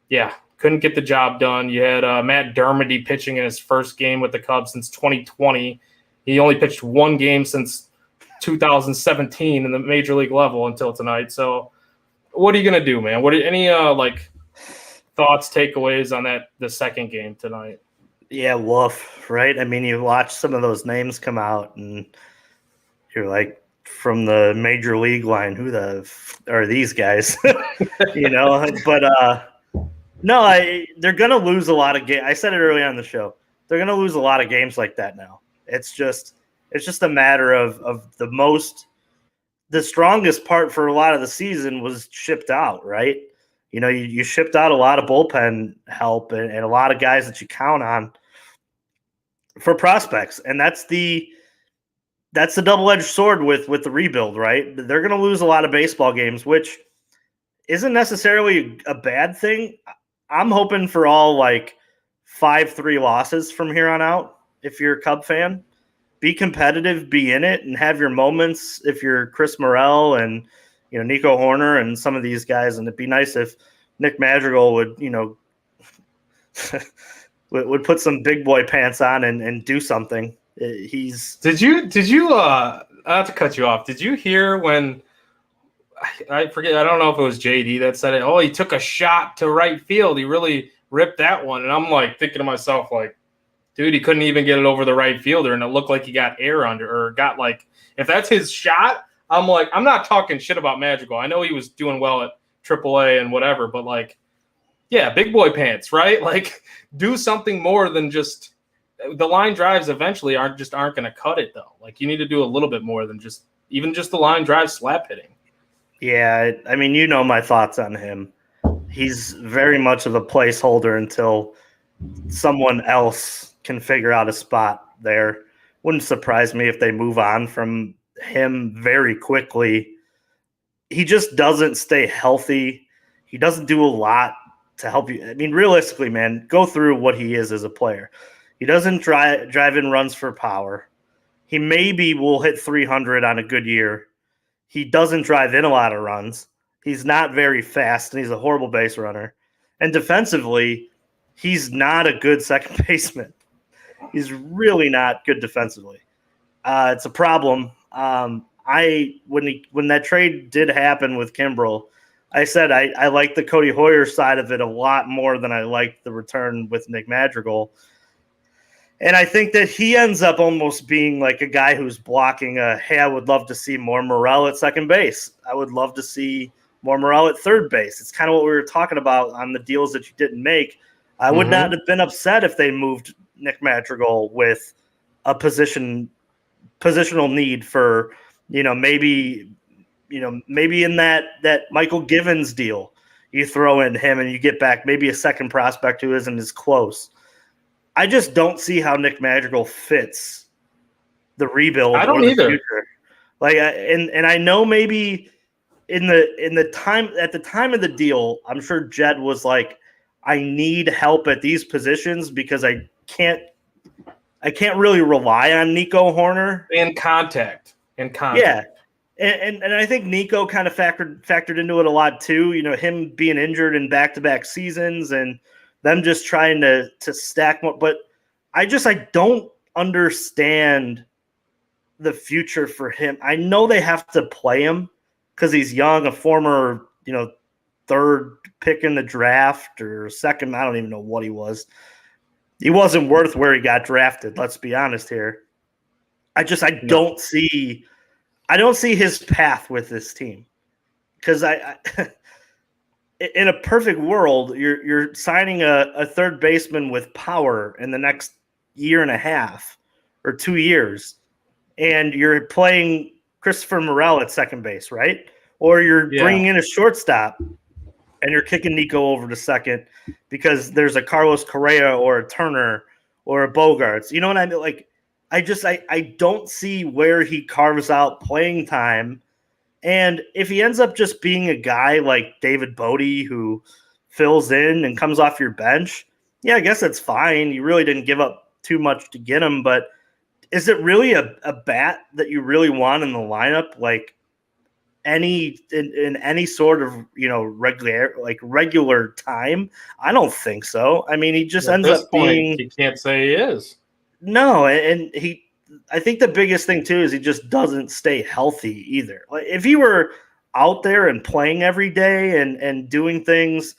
yeah, couldn't get the job done. You had Matt Dermody pitching in his first game with the Cubs since 2020. He only pitched 1 game since 2017 in the major league level until tonight. So what are you going to do, man? Any thoughts, takeaways on the second game tonight? Yeah, woof, right? I mean, you watch some of those names come out, and you're like, from the major league line, who the are these guys? But no, they're gonna lose a lot of games. I said it early on the show. They're gonna lose a lot of games like that now. It's just a matter of the strongest part for a lot of the season was shipped out, right? You shipped out a lot of bullpen help and a lot of guys that you count on for prospects, and that's the double-edged sword with the rebuild, right? They're going to lose a lot of baseball games, which isn't necessarily a bad thing. I'm hoping for all like 5-3 losses from here on out. If you're a Cub fan, be competitive, be in it, and have your moments. If you're Chris Morel and Nico Horner and some of these guys, and it'd be nice if Nick Madrigal would would put some big boy pants on and do something. Did you I have to cut you off. Did you hear when I forget, I don't know if it was JD that said it. Oh, he took a shot to right field. He really ripped that one. And I'm like thinking to myself, like, dude, he couldn't even get it over the right fielder, and it looked like he got air under, or got like, if that's his shot, I'm like, I'm not talking shit about Madrigal. I know he was doing well at AAA and whatever, but like, yeah, big boy pants, right? Like, do something more than just the line drives. Eventually aren't going to cut it though. Like, you need to do a little bit more than just the line drive slap hitting. Yeah, I mean, my thoughts on him. He's very much of a placeholder until someone else can figure out a spot there. Wouldn't surprise me if they move on from him very quickly. He just doesn't stay healthy. He doesn't do a lot to help you. I mean, realistically, man, go through what he is as a player. He doesn't drive in runs for power. He maybe will hit 300 on a good year. He doesn't drive in a lot of runs. He's not very fast, and he's a horrible base runner. And defensively, he's not a good second baseman. He's really not good defensively. It's a problem. When that trade did happen with Kimbrel, I said I like the Cody Hoyer side of it a lot more than I liked the return with Nick Madrigal. And I think that he ends up almost being like a guy who's blocking hey, I would love to see more Morel at second base. I would love to see more Morel at third base. It's kind of what we were talking about on the deals that you didn't make. I would not have been upset if they moved Nick Madrigal with a positional need for, maybe in that Michael Givens deal, you throw in him and you get back maybe a second prospect who isn't as close. I just don't see how Nick Madrigal fits the rebuild. I don't either. Future. Like, and I know maybe in the time at the time of the deal, I'm sure Jed was like, I need help at these positions because I can't really rely on Nico Horner in contact. Yeah, and I think Nico kind of factored into it a lot too. Him being injured in back-to-back seasons and them just trying to stack more. But I don't understand the future for him. I know they have to play him because he's young, a former third pick in the draft or second. I don't even know what he was. He wasn't worth where he got drafted. Let's be honest here. I don't see his path with this team because in a perfect world, you're signing a third baseman with power in the next year and a half or 2 years, and you're playing Christopher Morel at second base, right? Or you're bringing in a shortstop and you're kicking Nico over to second because there's a Carlos Correa or a Turner or a Bogarts. You know what I mean? Like, I don't see where he carves out playing time. And if he ends up just being a guy like David Bodie who fills in and comes off your bench, yeah, I guess that's fine. You really didn't give up too much to get him. But is it really a bat that you really want in the lineup? Like, in any sort of regular time? I don't think so. I mean, he just ends up being. You can't say he is. No, and I think the biggest thing too is he just doesn't stay healthy either. Like, if he were out there and playing every day and doing things,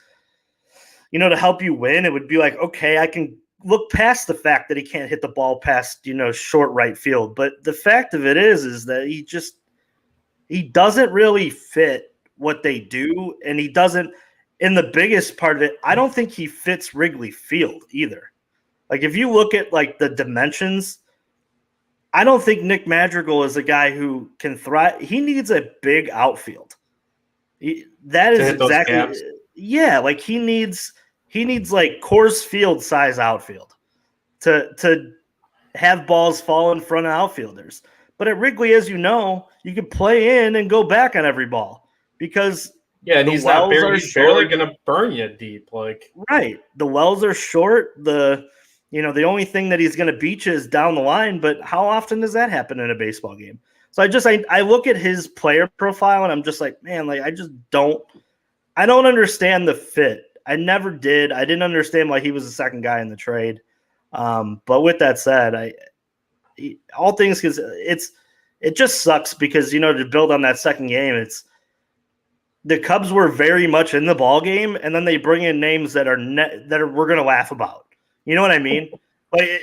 to help you win, it would be like, okay, I can look past the fact that he can't hit the ball past, short right field. But the fact of it is that he doesn't really fit what they do. And he doesn't, in the biggest part of it, I don't think he fits Wrigley Field either. Like if you look at like the dimensions, I don't think Nick Madrigal is a guy who can thrive. He needs a big outfield. That is exactly, yeah. Like he needs like Coors Field size outfield to have balls fall in front of outfielders. But at Wrigley, as you know, you can play in and go back on every ball because and he's barely going to burn you deep. Like right, the wells are short. The only thing that he's going to beat you is down the line. But how often does that happen in a baseball game? So I look at his player profile and I'm just like, man, like I don't understand the fit. I never did. I didn't understand why he was the second guy in the trade. But with that said, all things, because it just sucks because, to build on that second game, the Cubs were very much in the ball game, and then they bring in names that we're going to laugh about. You know what I mean? Like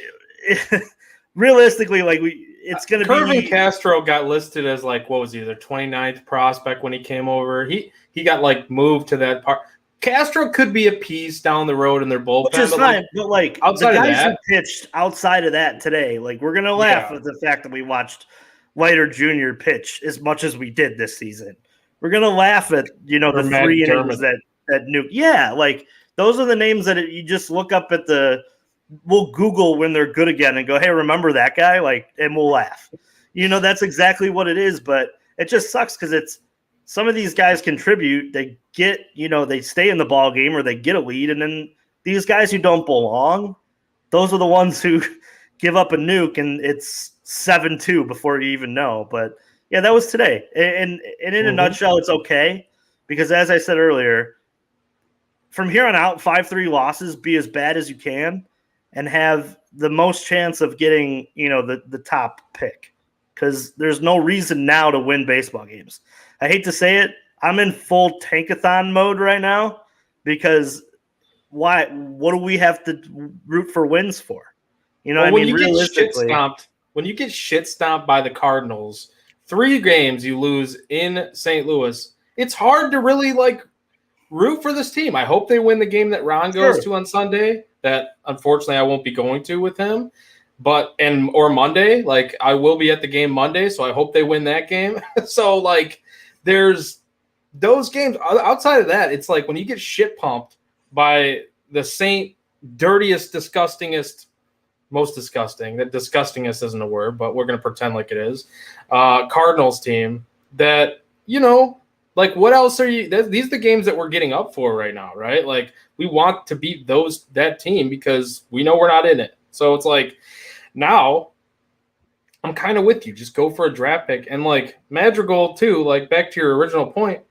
realistically, like it's going to be. Kervin Castro got listed as like, what was he, the 29th prospect when he came over? He got like moved to that part. Castro could be a piece down the road in their bullpen, which is fine. But like outside the guys of that, who pitched outside of that today, like we're gonna laugh at the fact that we watched Leiter Jr. pitch as much as we did this season. We're gonna laugh at the 3 innings that Nuke. Yeah, like those are the names that you just look up at we'll Google when they're good again and go, hey, remember that guy? Like, and we'll laugh. That's exactly what it is. But it just sucks because it's some of these guys contribute. They get, they stay in the ball game or they get a lead. And then these guys who don't belong, those are the ones who give up a nuke and it's 7-2 before you even know. But yeah, that was today. And in a nutshell, it's okay. Because as I said earlier, from here on out, 5-3 losses, be as bad as you can and have the most chance of getting, the top pick. Because there's no reason now to win baseball games. I hate to say it, I'm in full tankathon mode right now because why? What do we have to root for wins for? When you get shit stomped by the Cardinals, 3 games you lose in St. Louis, it's hard to really like root for this team. I hope they win the game that Ron goes to on Sunday. That unfortunately I won't be going to with him. Or Monday, like I will be at the game Monday, so I hope they win that game. So like there's those games. Outside of that, it's like when you get shit pumped by the Saint dirtiest, disgustingest, most disgusting. That disgustingest isn't a word, but we're gonna pretend like it is. Cardinals team that like what else are you? These are the games that we're getting up for right now, right? Like we want to beat that team because we know we're not in it. So it's like now I'm kind of with you. Just go for a draft pick. And like Madrigal too, like back to your original point,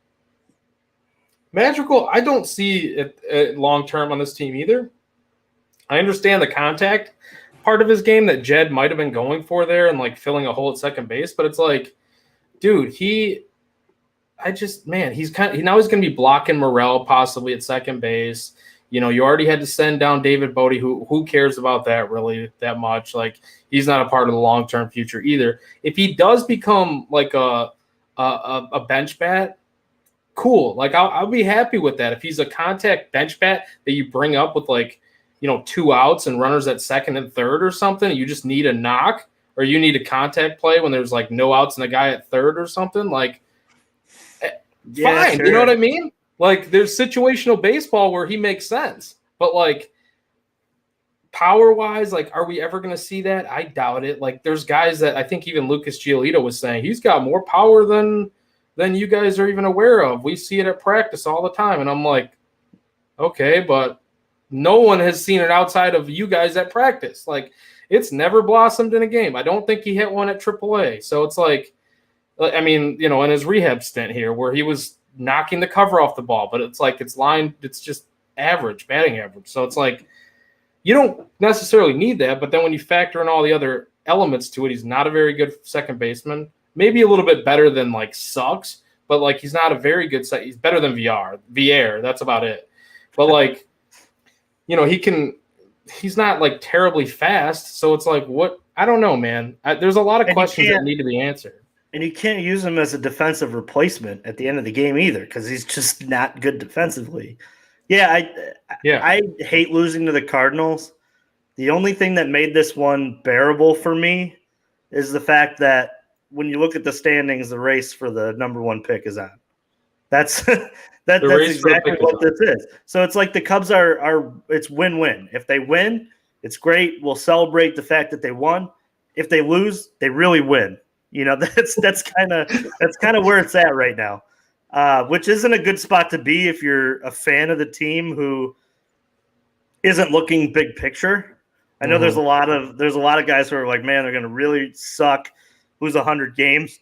Madrigal, I don't see it long-term on this team either. I understand the contact part of his game that Jed might have been going for there and like filling a hole at second base. But it's like, dude, he's now he's going to be blocking Morel possibly at second base. You already had to send down David Bodie, who cares about that really that much? Like he's not a part of the long-term future either. If he does become like a bench bat, cool. Like I'll be happy with that. If he's a contact bench bat that you bring up with like, 2 outs and runners at second and third or something, you just need a knock or you need a contact play when there's like no outs and a guy at third or something, like fine. Sure. You know what I mean? Like there's situational baseball where he makes sense, but like power wise, like, are we ever going to see that? I doubt it. Like there's guys that I think even Lucas Giolito was saying he's got more power than you guys are even aware of. We see it at practice all the time. And I'm like, okay, but no one has seen it outside of you guys at practice. Like it's never blossomed in a game. I don't think he hit one at AAA. So it's like, I mean, in his rehab stint here where he was knocking the cover off the ball, but it's like it's just average, batting average. So it's like you don't necessarily need that, but then when you factor in all the other elements to it, he's not a very good second baseman. Maybe a little bit better than like sucks, but like he's not a very good he's better than Villar. That's about it. But like, he can he's not like terribly fast. So it's like, what? I don't know, man. There's a lot of questions that need to be answered. And you can't use him as a defensive replacement at the end of the game either, because he's just not good defensively. Yeah, I hate losing to the Cardinals. The only thing that made this one bearable for me is the fact that when you look at the standings, the race for the number 1 pick is on. That's that's exactly what this is. So it's like the Cubs are it's win-win. If they win, it's great. We'll celebrate the fact that they won. If they lose, they really win. You know, that's kind of where it's at right now, which isn't a good spot to be if you're a fan of the team who isn't looking big picture. I know there's a lot of guys who are like, man, they're going to really suck, lose 100 games,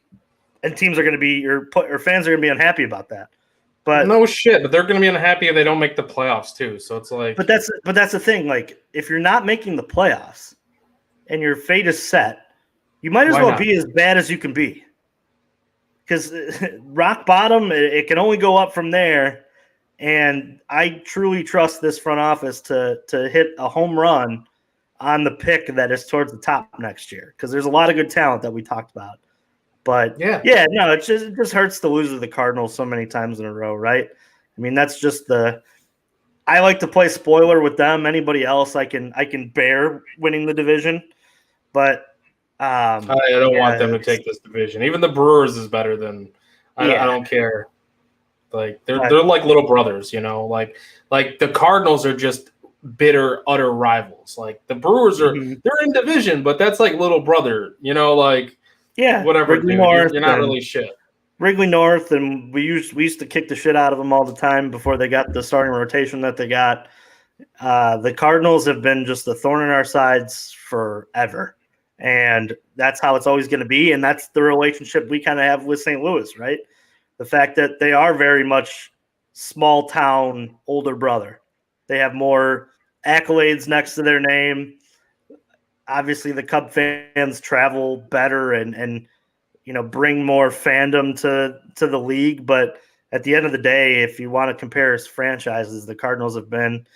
and teams are going to be or fans are going to be unhappy about that. But no shit, but they're going to be unhappy if they don't make the playoffs too. So it's like, but that's the thing. Like, if you're not making the playoffs and your fate is set, you might as well be as bad as you can be, because rock bottom, it can only go up from there. And I truly trust this front office to hit a home run on the pick that is towards the top next year, because there's a lot of good talent that we talked about. But no, it just hurts to lose to the Cardinals so many times in a row, right? I mean, that's just I like to play spoiler with them. Anybody else, I can bear winning the division, but I don't want them to take this division. Even the Brewers is better than. I don't care. Like they're like little brothers, you know. Like the Cardinals are just bitter, utter rivals. Like the Brewers are, they're in division, but that's like little brother, you know. Like whatever, dude. You're not really shit. Wrigley North, and we used to kick the shit out of them all the time before they got the starting rotation that they got. The Cardinals have been just a thorn in our sides forever. And that's how it's always going to be. And that's the relationship we kind of have with St. Louis, right? The fact that they are very much small town older brother. They have more accolades next to their name. Obviously, the Cub fans travel better and you know, bring more fandom to the league. But at the end of the day, if you want to compare franchises, the Cardinals have been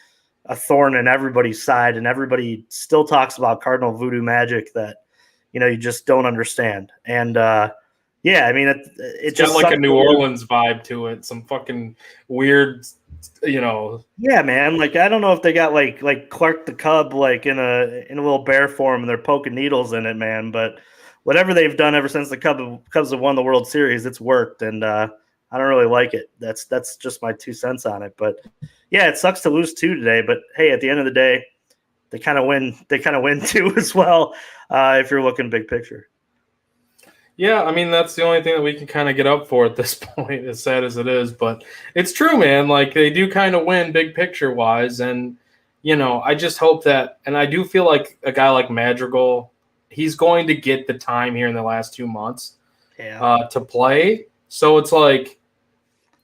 a thorn in everybody's side, and everybody still talks about Cardinal voodoo magic that, you know, you just don't understand. And I mean, it's just like a New Orleans vibe to it, some fucking weird, you know. Yeah, man. Like, I don't know if they got like Clark the Cub like in a little bear form and they're poking needles in it, man. But whatever they've done ever since the Cubs have won the World Series, it's worked, and I don't really like it. That's just my 2 cents on it. But yeah, it sucks to lose 2 today. But hey, at the end of the day, they kind of win. They kind of win 2 as well. If you're looking big picture. Yeah, I mean, that's the only thing that we can kind of get up for at this point, as sad as it is. But it's true, man. Like, they do kind of win big picture wise. And, you know, I just hope that, and I do feel like a guy like Madrigal, he's going to get the time here in the last 2 months to play. So it's like,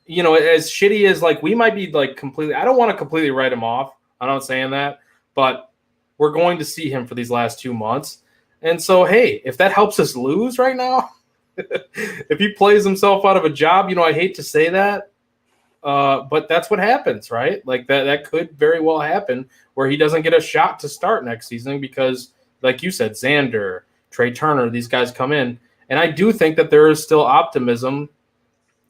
you know, as shitty as, like, we might be like completely, I don't want to completely write him off. I'm not saying that, but we're going to see him for these last 2 months. And so, hey, if that helps us lose right now, if he plays himself out of a job, you know, I hate to say that, but that's what happens, right? Like that could very well happen where he doesn't get a shot to start next season because, like you said, Xander, Trey Turner, these guys come in. And I do think that there is still optimism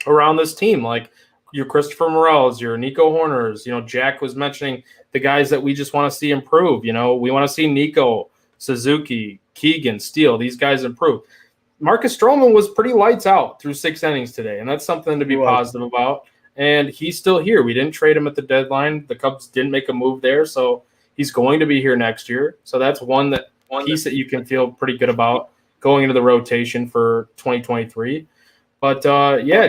around this team. Like your Christopher Morels, your Nico Horners, you know, Jack was mentioning the guys that we just want to see improve. You know, we want to see Nico, Suzuki, Keegan, Steele, these guys improve. Marcus Stroman was pretty lights out through 6 innings today, and that's something to be positive about. And he's still here. We didn't trade him at the deadline. The Cubs didn't make a move there, so he's going to be here next year. So that's one piece that you can feel pretty good about going into the rotation for 2023. But,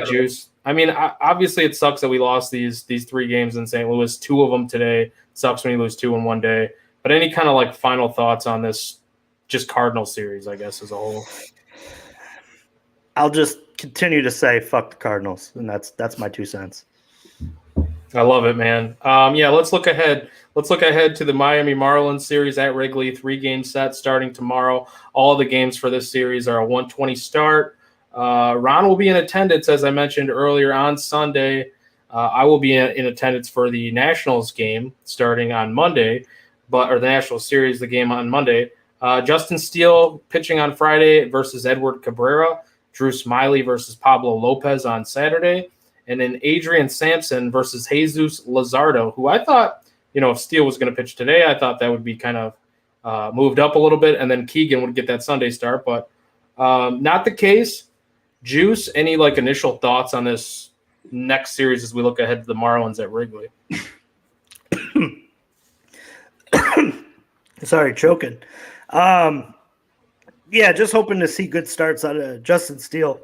Juice, I mean, obviously it sucks that we lost these 3 games in St. Louis, 2 of them today. Sucks when you lose 2 in one day. But any kind of like final thoughts on this just Cardinal series, I guess, as a whole? I'll just continue to say fuck the Cardinals, and that's my 2 cents. I love it, man. Let's look ahead. Let's look ahead to the Miami Marlins series at Wrigley, 3-game set starting tomorrow. All the games for this series are a 1:20 start. Ron will be in attendance, as I mentioned earlier, on Sunday. I will be in attendance for the Nationals game starting on Monday. or the National Series, the game on Monday. Justin Steele pitching on Friday versus Edward Cabrera. Drew Smiley versus Pablo Lopez on Saturday. And then Adrian Sampson versus Jesus Luzardo, who I thought, if Steele was going to pitch today, I thought that would be kind of moved up a little bit, and then Keegan would get that Sunday start. But not the case. Juice, any initial thoughts on this next series as we look ahead to the Marlins at Wrigley? Sorry, choking. Yeah, just hoping to see good starts out of Justin Steele.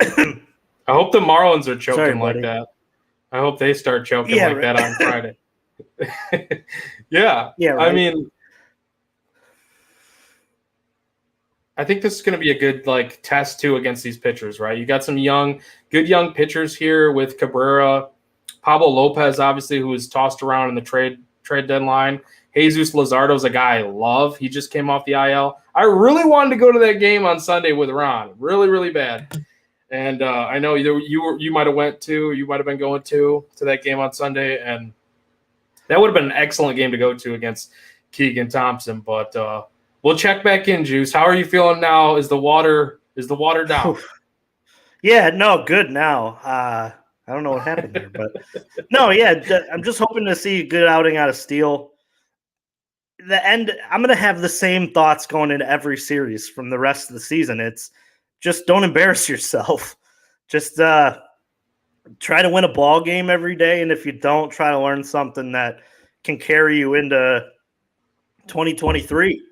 I hope the Marlins are choking Sorry, like buddy. that. I hope they start choking that on Friday. Yeah. Right. I mean, I think this is going to be a good test too against these pitchers, right? You got some good young pitchers here with Cabrera, Pablo Lopez, obviously, who was tossed around in the trade deadline. Jesus Luzardo is a guy I love. He just came off the IL. I really wanted to go to that game on Sunday with Ron, really, really bad. And I know you might have went to. You might have been going to that game on Sunday, and that would have been an excellent game to go to against Keegan Thompson. But we'll check back in, Juice. How are you feeling now? Is the water down? Yeah, no, good now. I don't know what happened there, but no, yeah, I'm just hoping to see a good outing out of Steele. The end, I'm going to have the same thoughts going into every series from the rest of the season. It's just don't embarrass yourself. Just try to win a ball game every day, and if you don't, try to learn something that can carry you into 2023.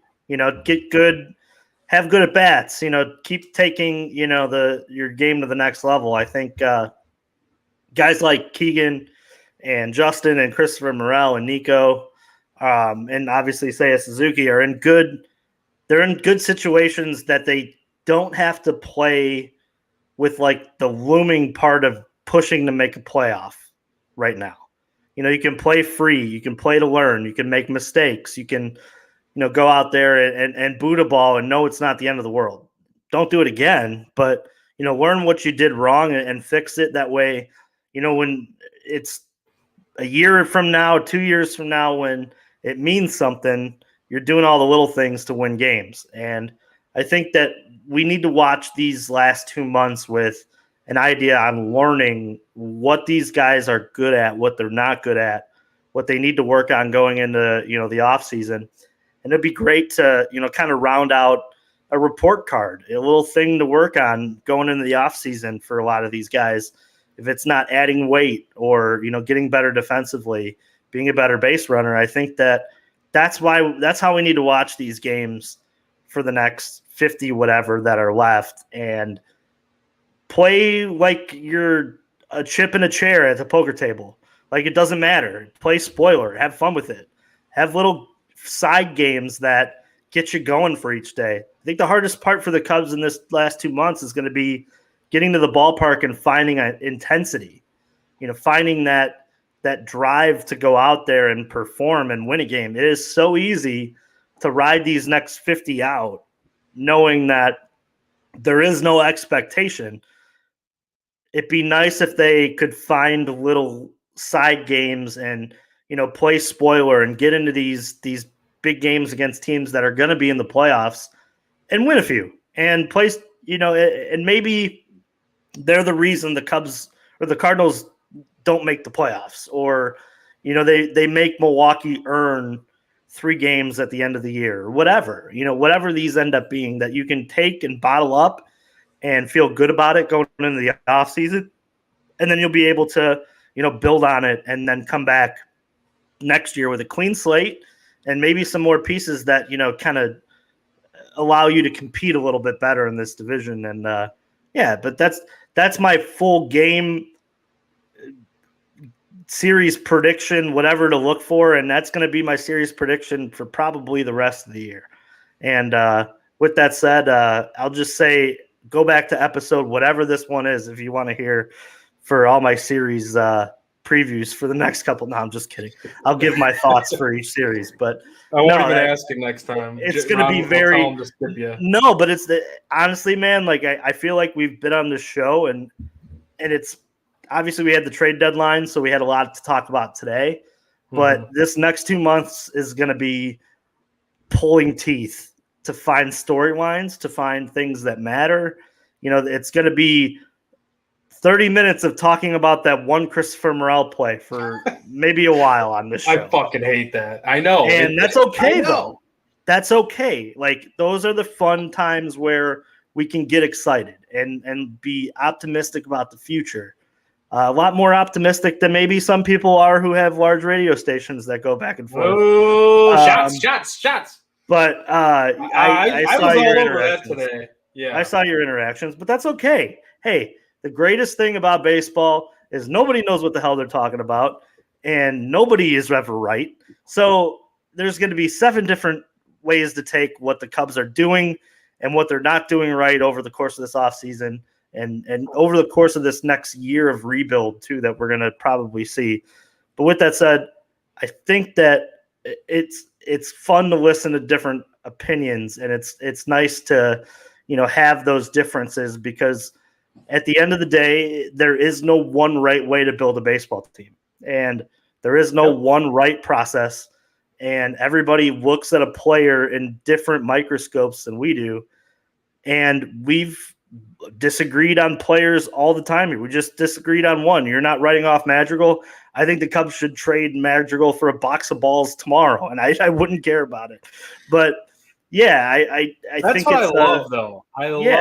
Get good, have good at bats. Keep taking your game to the next level. I think guys like Keegan and Justin and Christopher Morel and Nico, and obviously Seiya Suzuki are in good. They're in good situations that they don't have to play with the looming part of pushing to make a playoff right now. You can play free. You can play to learn. You can make mistakes. You can, go out there and boot a ball and know it's not the end of the world. Don't do it again, but, learn what you did wrong and fix it. That way, when it's a year from now, 2 years from now, when it means something, you're doing all the little things to win games. And I think that we need to watch these last 2 months with an idea on learning what these guys are good at, what they're not good at, what they need to work on going into, the off season. And it'd be great to, kind of round out a report card, a little thing to work on going into the off season for a lot of these guys. If it's not adding weight or, getting better defensively, being a better base runner, I think that's how we need to watch these games for the next 50 whatever that are left, and play like you're a chip in a chair at the poker table. It doesn't matter. Play spoiler. Have fun with it. Have little side games that get you going for each day. I think the hardest part for the Cubs in this last 2 months is going to be getting to the ballpark and finding an intensity. Finding that drive to go out there and perform and win a game. It is so easy to ride these next 50 out, knowing that there is no expectation. It'd be nice if they could find little side games and, play spoiler and get into these big games against teams that are going to be in the playoffs and win a few and play, and maybe they're the reason the Cubs or the Cardinals don't make the playoffs, or, they make Milwaukee earn 3 games at the end of the year, or whatever, whatever these end up being, that you can take and bottle up and feel good about it going into the off season. And then you'll be able to, build on it and then come back next year with a clean slate and maybe some more pieces that, kind of allow you to compete a little bit better in this division. And but that's my full game series prediction, whatever to look for. And that's going to be my series prediction for probably the rest of the year. And with that said, I'll just say, go back to episode whatever this one is if you want to hear for all my series previews for the next couple. No, I'm just kidding. I'll give my thoughts for each series, but I won't even ask him next time. It's going to be very no, but it's honestly, man. I feel like we've been on this show, and it's obviously we had the trade deadline, so we had a lot to talk about today. But this next 2 months is going to be pulling teeth to find storylines, to find things that matter. It's going to be 30 minutes of talking about that one Christopher Morel play for maybe a while on this show. I fucking hate that. I know. And that's okay, though. That's okay. Like, those are the fun times where we can get excited and be optimistic about the future. A lot more optimistic than maybe some people are who have large radio stations that go back and forth. Oh, shots. But I saw was your all over that interactions today. Yeah, I saw your interactions, but that's okay. Hey, the greatest thing about baseball is nobody knows what the hell they're talking about, and nobody is ever right. So there's going to be 7 different ways to take what the Cubs are doing and what they're not doing right over the course of this offseason and over the course of this next year of rebuild, too, that we're going to probably see. But with that said, I think that it's fun to listen to different opinions, and it's nice to have those differences, because at the end of the day, there is no one right way to build a baseball team, and there is no one right process, and everybody looks at a player in different microscopes than we do, and we've disagreed on players all the time. We just disagreed on one. You're not writing off Madrigal. I think the Cubs should trade Madrigal for a box of balls tomorrow, and I wouldn't care about it. But yeah, I that's think what it's I love, though.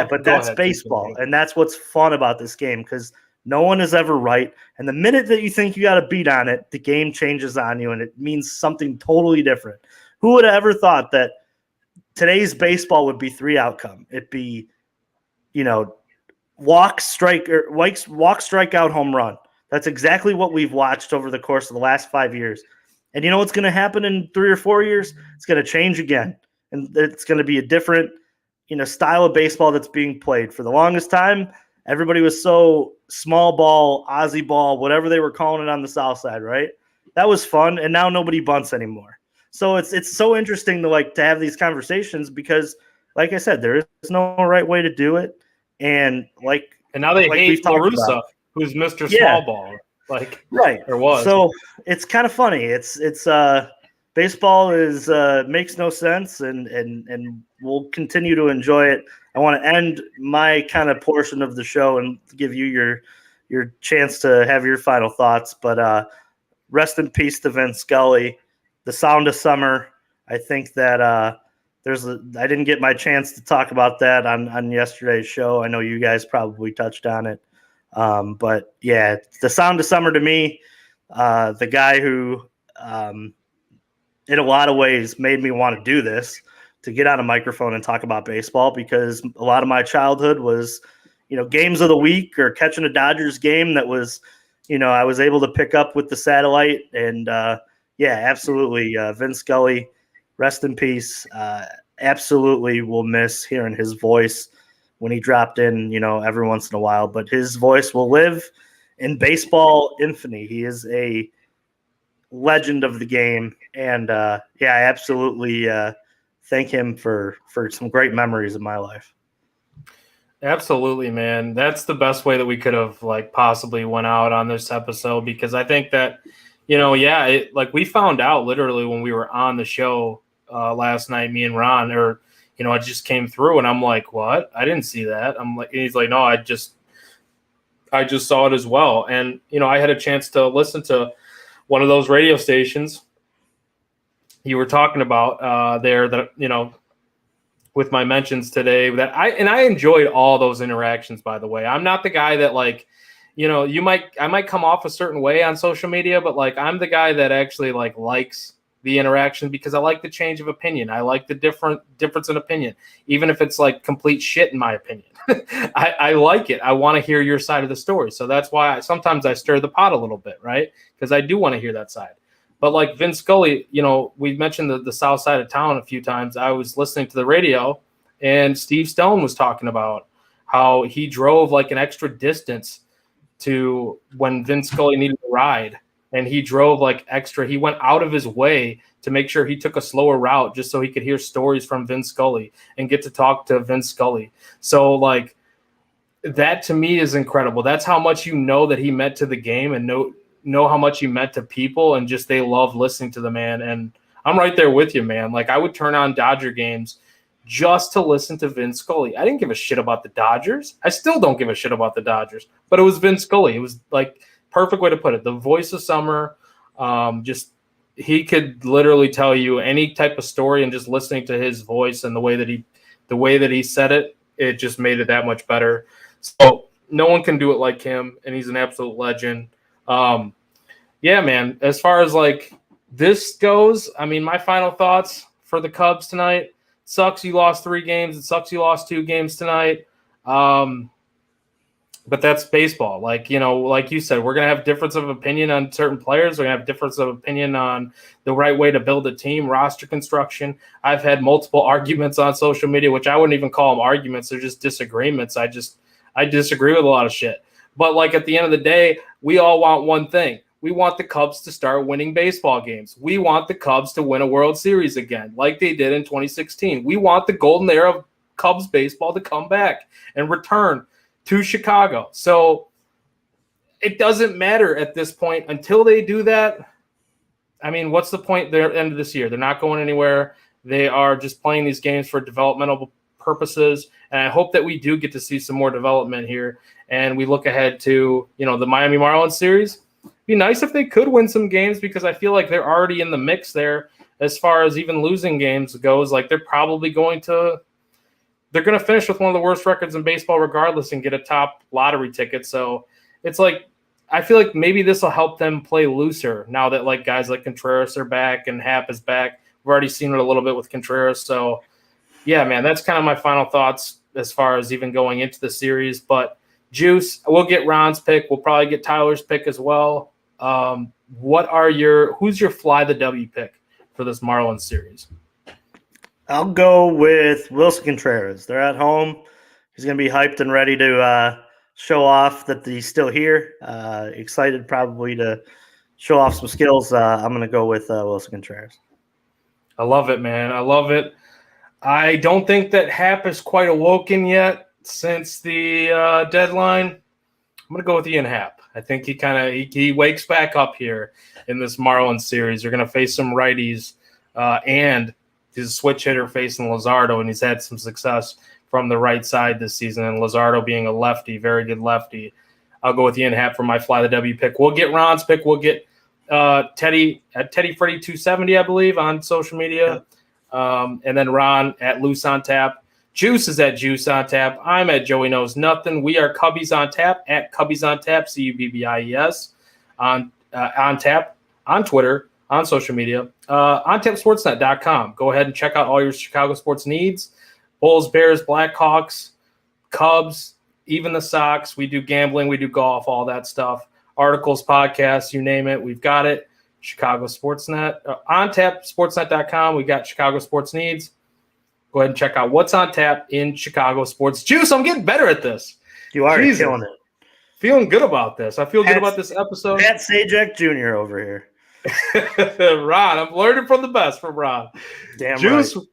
But that's baseball, and that's what's fun about this game, because no one is ever right. And the minute that you think you got a beat on it, the game changes on you, and it means something totally different. Who would have ever thought that today's baseball would be 3 outcome? It'd be, walk, strikeout, home run. That's exactly what we've watched over the course of the last 5 years. And you know what's going to happen in 3 or 4 years? It's going to change again. And it's going to be a different, style of baseball that's being played. For the longest time, everybody was so small ball, Aussie ball, whatever they were calling it on the South Side, right? That was fun, and now nobody bunts anymore. So it's so interesting to have these conversations, because, like I said, there is no right way to do it. And now they hate La Russa, who's Mr. Small Ball. Right. There was. So it's kind of funny. It's baseball is makes no sense, and we'll continue to enjoy it. I want to end my kind of portion of the show and give you your chance to have your final thoughts. But rest in peace to Vin Scully, the sound of summer. I think that I didn't get my chance to talk about that on yesterday's show. I know you guys probably touched on it. But yeah, the sound of summer to me, the guy who in a lot of ways made me want to do this, to get on a microphone and talk about baseball, because a lot of my childhood was, games of the week or catching a Dodgers game that was, I was able to pick up with the satellite. And absolutely. Vin Scully, rest in peace. Absolutely will miss hearing his voice when he dropped in, every once in a while, but his voice will live in baseball infamy. He is a legend of the game. And I absolutely thank him for some great memories in my life. Absolutely, man. That's the best way that we could have possibly went out on this episode, because I think that, we found out literally when we were on the show last night, me and Ron, or, it just came through, and I'm like, what? I didn't see that. I'm like, and he's like, no, I just saw it as well. And, I had a chance to listen to one of those radio stations you were talking about there, that, with my mentions today, that I enjoyed all those interactions, by the way. I'm not the guy that I might come off a certain way on social media, but I'm the guy that actually likes the interaction, because I like the change of opinion. I like the difference in opinion, even if it's complete shit in my opinion. I like it. I want to hear your side of the story. So that's why sometimes I stir the pot a little bit, right? Because I do want to hear that side. But Vin Scully, we mentioned the south side of town a few times. I was listening to the radio, and Steve Stone was talking about how he drove an extra distance to when Vin Scully needed a ride. And he drove extra. He went out of his way to make sure he took a slower route just so he could hear stories from Vin Scully and get to talk to Vin Scully. So that to me is incredible. That's how much that he meant to the game, and know how much he meant to people, and just they love listening to the man. And I'm right there with you, man. Like, I would turn on Dodger games just to listen to Vin Scully. I didn't give a shit about the Dodgers. I still don't give a shit about the Dodgers, but it was Vin Scully. It was like perfect way to put it. The voice of summer. Just he could literally tell you any type of story, and just listening to his voice and the way that he said it, it just made it that much better. So no one can do it like him, and he's an absolute legend. Yeah, man. As far as like this goes, I mean, my final thoughts for the Cubs tonight. Sucks you lost 3 games. It sucks you lost 2 games tonight. But that's baseball. Like, you know, like you said, we're going to have difference of opinion on certain players. We're going to have difference of opinion on the right way to build a team, roster construction. I've had multiple arguments on social media, which I wouldn't even call them arguments. They're just disagreements. I disagree with a lot of shit. But like at the end of the day, we all want one thing. We want the Cubs to start winning baseball games. We want the Cubs to win a World Series again, like they did in 2016. We want the golden era of Cubs baseball to come back and return to Chicago. So it doesn't matter at this point until they do that. I mean, what's the point there at the end of this year? They're not going anywhere. They are just playing these games for developmental purposes. And I hope that we do get to see some more development here. And we look ahead to, you know, the Miami Marlins series. Be nice if they could win some games, because I feel like they're already in the mix there as far as even losing games goes. Like they're going to finish with one of the worst records in baseball regardless and get a top lottery ticket. So it's like, I feel like maybe this will help them play looser now that like guys like Contreras are back and Happ is back. We've already seen it a little bit with Contreras. So yeah, man, that's kind of my final thoughts as far as even going into the series. But Juice, we'll get Ron's pick. We'll probably get Tyler's pick as well. Who's your fly the W pick for this Marlins series? I'll go with Wilson Contreras. They're at home. He's going to be hyped and ready to show off that he's still here. Excited probably to show off some skills. I'm going to go with Wilson Contreras. I love it, man. I love it. I don't think that Happ is quite awoken yet since the deadline. I'm going to go with Ian Happ. I think he wakes back up here in this Marlins series. You're going to face some righties, and he's a switch hitter facing Luzardo, and he's had some success from the right side this season. And Luzardo being a lefty, very good lefty. I'll go with Ian Happ for my fly the W pick. We'll get Ron's pick. We'll get Teddy at Teddy Freddy 270, I believe, on social media, and then Ron at Loose on Tap. Juice is at Juice on Tap. I'm at Joey Knows Nothing. We are Cubbies on Tap at Cubbies on Tap, CUBBIES, on Tap, on Twitter, on social media, ontapsportsnet.com. Go ahead and check out all your Chicago sports needs. Bulls, Bears, Blackhawks, Cubs, even the Sox. We do gambling, we do golf, all that stuff. Articles, podcasts, you name it, we've got it. Chicago Sportsnet. On tapsportsnet.com, we got Chicago sports needs. Go ahead and check out what's on tap in Chicago sports. Juice, I'm getting better at this. You are killing it. Feeling good about this. I feel good about this episode. Matt Sajak Jr. over here. Ron, I'm learning from the best from Ron. Damn Juice, right.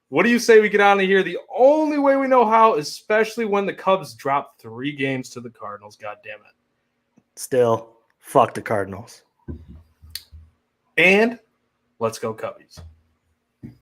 What do you say we get out of here? The only way we know how, especially when the Cubs drop 3 games to the Cardinals. God damn it. Still, fuck the Cardinals. And let's go Cubbies.